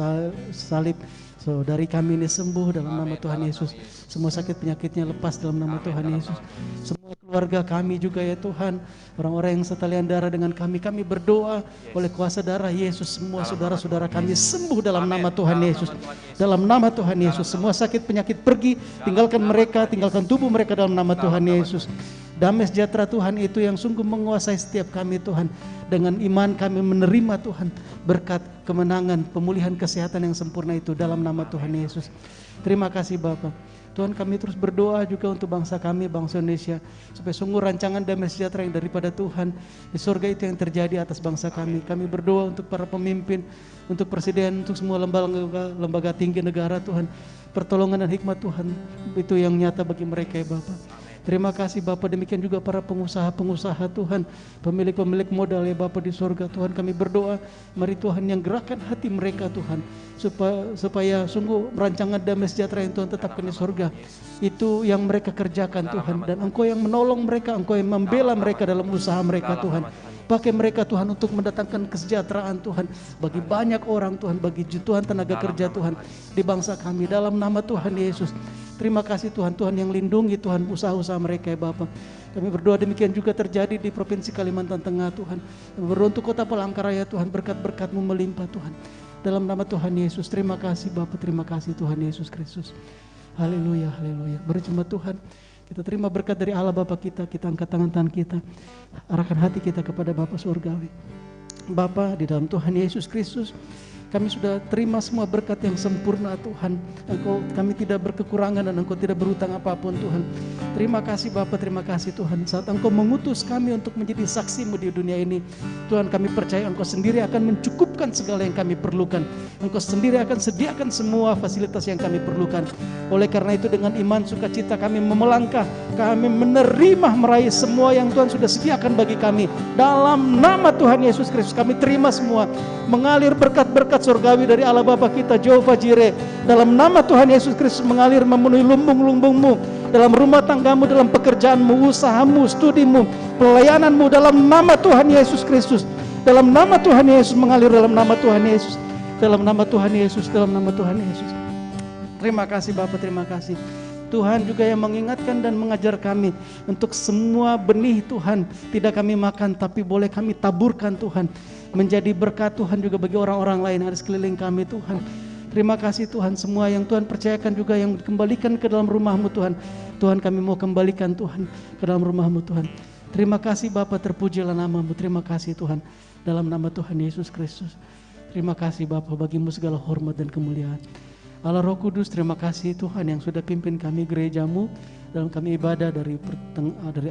salib. Saudari kami ini sembuh dalam nama Tuhan Yesus. Semua sakit penyakitnya lepas dalam nama Tuhan Yesus. Semua keluarga kami juga ya Tuhan, orang-orang yang setalian darah dengan kami berdoa oleh kuasa darah Yesus, semua saudara-saudara kami sembuh dalam nama Tuhan Yesus. Dalam nama Tuhan Yesus, semua sakit penyakit pergi, tinggalkan mereka, tinggalkan tubuh mereka dalam nama Tuhan Yesus. Damai sejahtera Tuhan itu yang sungguh menguasai setiap kami Tuhan. Dengan iman kami menerima Tuhan berkat kemenangan, pemulihan kesehatan yang sempurna itu dalam nama Tuhan Yesus. Terima kasih Bapa. Tuhan, kami terus berdoa juga untuk bangsa kami, bangsa Indonesia, supaya sungguh rancangan damai sejahtera yang daripada Tuhan di surga itu yang terjadi atas bangsa kami. Kami berdoa untuk para pemimpin, untuk presiden, untuk semua lembaga tinggi negara Tuhan. Pertolongan dan hikmat Tuhan itu yang nyata bagi mereka ya Bapak. Terima kasih Bapak, demikian juga para pengusaha-pengusaha Tuhan, pemilik-pemilik modal ya Bapak di surga Tuhan. Kami berdoa, mari Tuhan yang gerakkan hati mereka Tuhan, supaya sungguh rancangan damai sejahtera yang Tuhan tetapkan di surga itu yang mereka kerjakan Tuhan. Dan Engkau yang menolong mereka, Engkau yang membela mereka dalam usaha mereka Tuhan. Pakai mereka Tuhan untuk mendatangkan kesejahteraan Tuhan bagi banyak orang Tuhan, bagi jutaan tenaga kerja Tuhan di bangsa kami dalam nama Tuhan Yesus. Terima kasih Tuhan, Tuhan yang lindungi Tuhan usaha-usaha mereka ya Bapak. Kami berdoa demikian juga terjadi di Provinsi Kalimantan Tengah Tuhan. Kami berdoa untuk Kota Palangkaraya Tuhan, berkat-berkat-Mu melimpah Tuhan. Dalam nama Tuhan Yesus, terima kasih Bapak, terima kasih Tuhan Yesus Kristus. Haleluya, haleluya. Berjumpa Tuhan. Kita terima berkat dari Allah Bapa kita angkat tangan kita, arahkan hati kita kepada Bapa Surgawi. Bapa, di dalam Tuhan Yesus Kristus, kami sudah terima semua berkat yang sempurna Tuhan. Kami tidak berkekurangan dan Engkau tidak berhutang apapun Tuhan. Terima kasih Bapa, terima kasih Tuhan. Saat Engkau mengutus kami untuk menjadi saksi-Mu di dunia ini, Tuhan kami percaya Engkau sendiri akan mencukupkan segala yang kami perlukan. Engkau sendiri akan sediakan semua fasilitas yang kami perlukan. Oleh karena itu dengan iman sukacita kami melangkah, kami menerima meraih semua yang Tuhan sudah sediakan bagi kami. Dalam nama Tuhan Yesus Kristus kami terima semua. Mengalir berkat-berkat surgawi dari Allah Bapa kita Jehovah Jireh. Dalam nama Tuhan Yesus Kristus mengalir memenuhi lumbung-lumbung-Mu dalam rumah tanggamu, dalam pekerjaanmu, usahamu, studimu, pelayananmu, dalam nama Tuhan Yesus Kristus. Dalam nama Tuhan Yesus mengalir, dalam nama Tuhan Yesus. Dalam nama Tuhan Yesus, dalam nama Tuhan Yesus. Terima kasih Bapa, terima kasih. Tuhan juga yang mengingatkan dan mengajar kami untuk semua benih Tuhan tidak kami makan tapi boleh kami taburkan Tuhan, menjadi berkat Tuhan juga bagi orang-orang lain yang ada sekeliling kami Tuhan. Terima kasih Tuhan, semua yang Tuhan percayakan juga yang dikembalikan ke dalam rumah-Mu Tuhan. Tuhan kami mau kembalikan Tuhan ke dalam rumah-Mu Tuhan. Terima kasih Bapa, terpujilah nama-Mu. Terima kasih Tuhan, dalam nama Tuhan Yesus Kristus. Terima kasih Bapa, bagi-Mu segala hormat dan kemuliaan. Allah Roh Kudus, terima kasih Tuhan yang sudah pimpin kami gereja-Mu dalam kami ibadah dari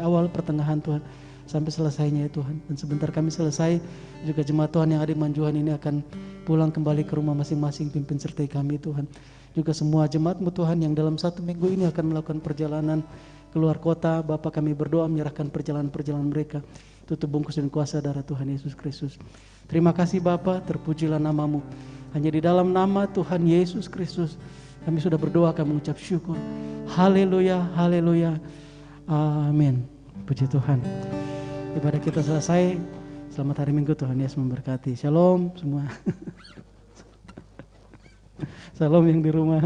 awal pertengahan Tuhan sampai selesainya ya Tuhan. Dan sebentar kami selesai, juga jemaat Tuhan yang ada di Manjuhan ini akan pulang kembali ke rumah masing-masing, pimpin sertai kami Tuhan. Juga semua jemaat-Mu Tuhan yang dalam 1 minggu ini akan melakukan perjalanan keluar kota, Bapa kami berdoa menyerahkan perjalanan-perjalanan mereka. Tutup bungkus dan kuasa darah Tuhan Yesus Kristus. Terima kasih Bapa, terpujilah nama-Mu. Hanya di dalam nama Tuhan Yesus Kristus kami sudah berdoa, kami mengucap syukur. Haleluya, haleluya, amin. Puji Tuhan. Ibadah kita selesai. Selamat hari Minggu, Tuhan Yesus memberkati. Shalom semua. Salam yang di rumah.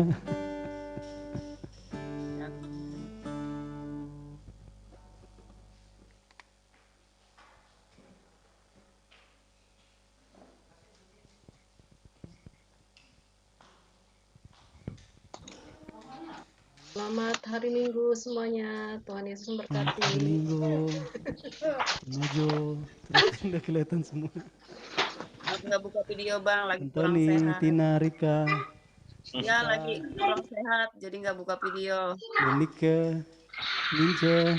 Selamat hari Minggu semuanya. Tuhan Yesus memberkati. Hari Minggu, Mojo, terus udah kelihatan semua. Aku nggak buka video bang, lagi kurang Antoni, sehat. Tina, Rika, Ya lagi kurang sehat, jadi nggak buka video. Denike, Ninja,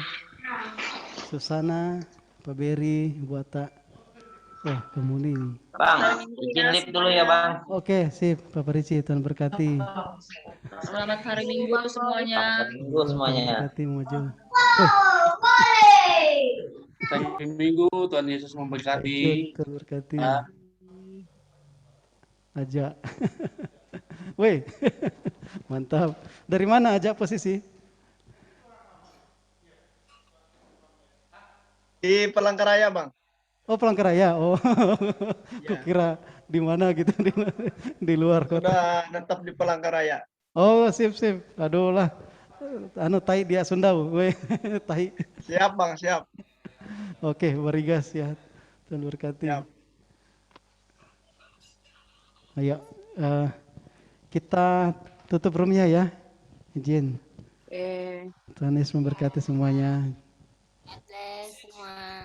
Susana, Pak Beri, Bu Ata. Wah, kamu nih. Bang, izin live dulu ya bang. Oke, sip. Papa Ricci, Tuhan berkati. Selamat hari Minggu semuanya. Selamat minggu semuanya. Tuhan berkati, Mojo. Hari Minggu, Tuhan Yesus memberkati. Tuhan berkati. Aja. Woi, mantap. Dari mana aja posisi? Di Palangkaraya, Bang. Oh, Palangkaraya. Oh, kukira di mana gitu, di luar kota. Sudah tetap di Palangkaraya. Oh, sip. Aduh lah. Anu tai dia Sundau, weh. Tai. Siap, Bang, siap. Oke, barigas ya. Tuhan berkati. Siap. Ayo, kita tutup roomnya ya. Izin. Oke. Tuhan Yesus memberkati semuanya. God bless semua.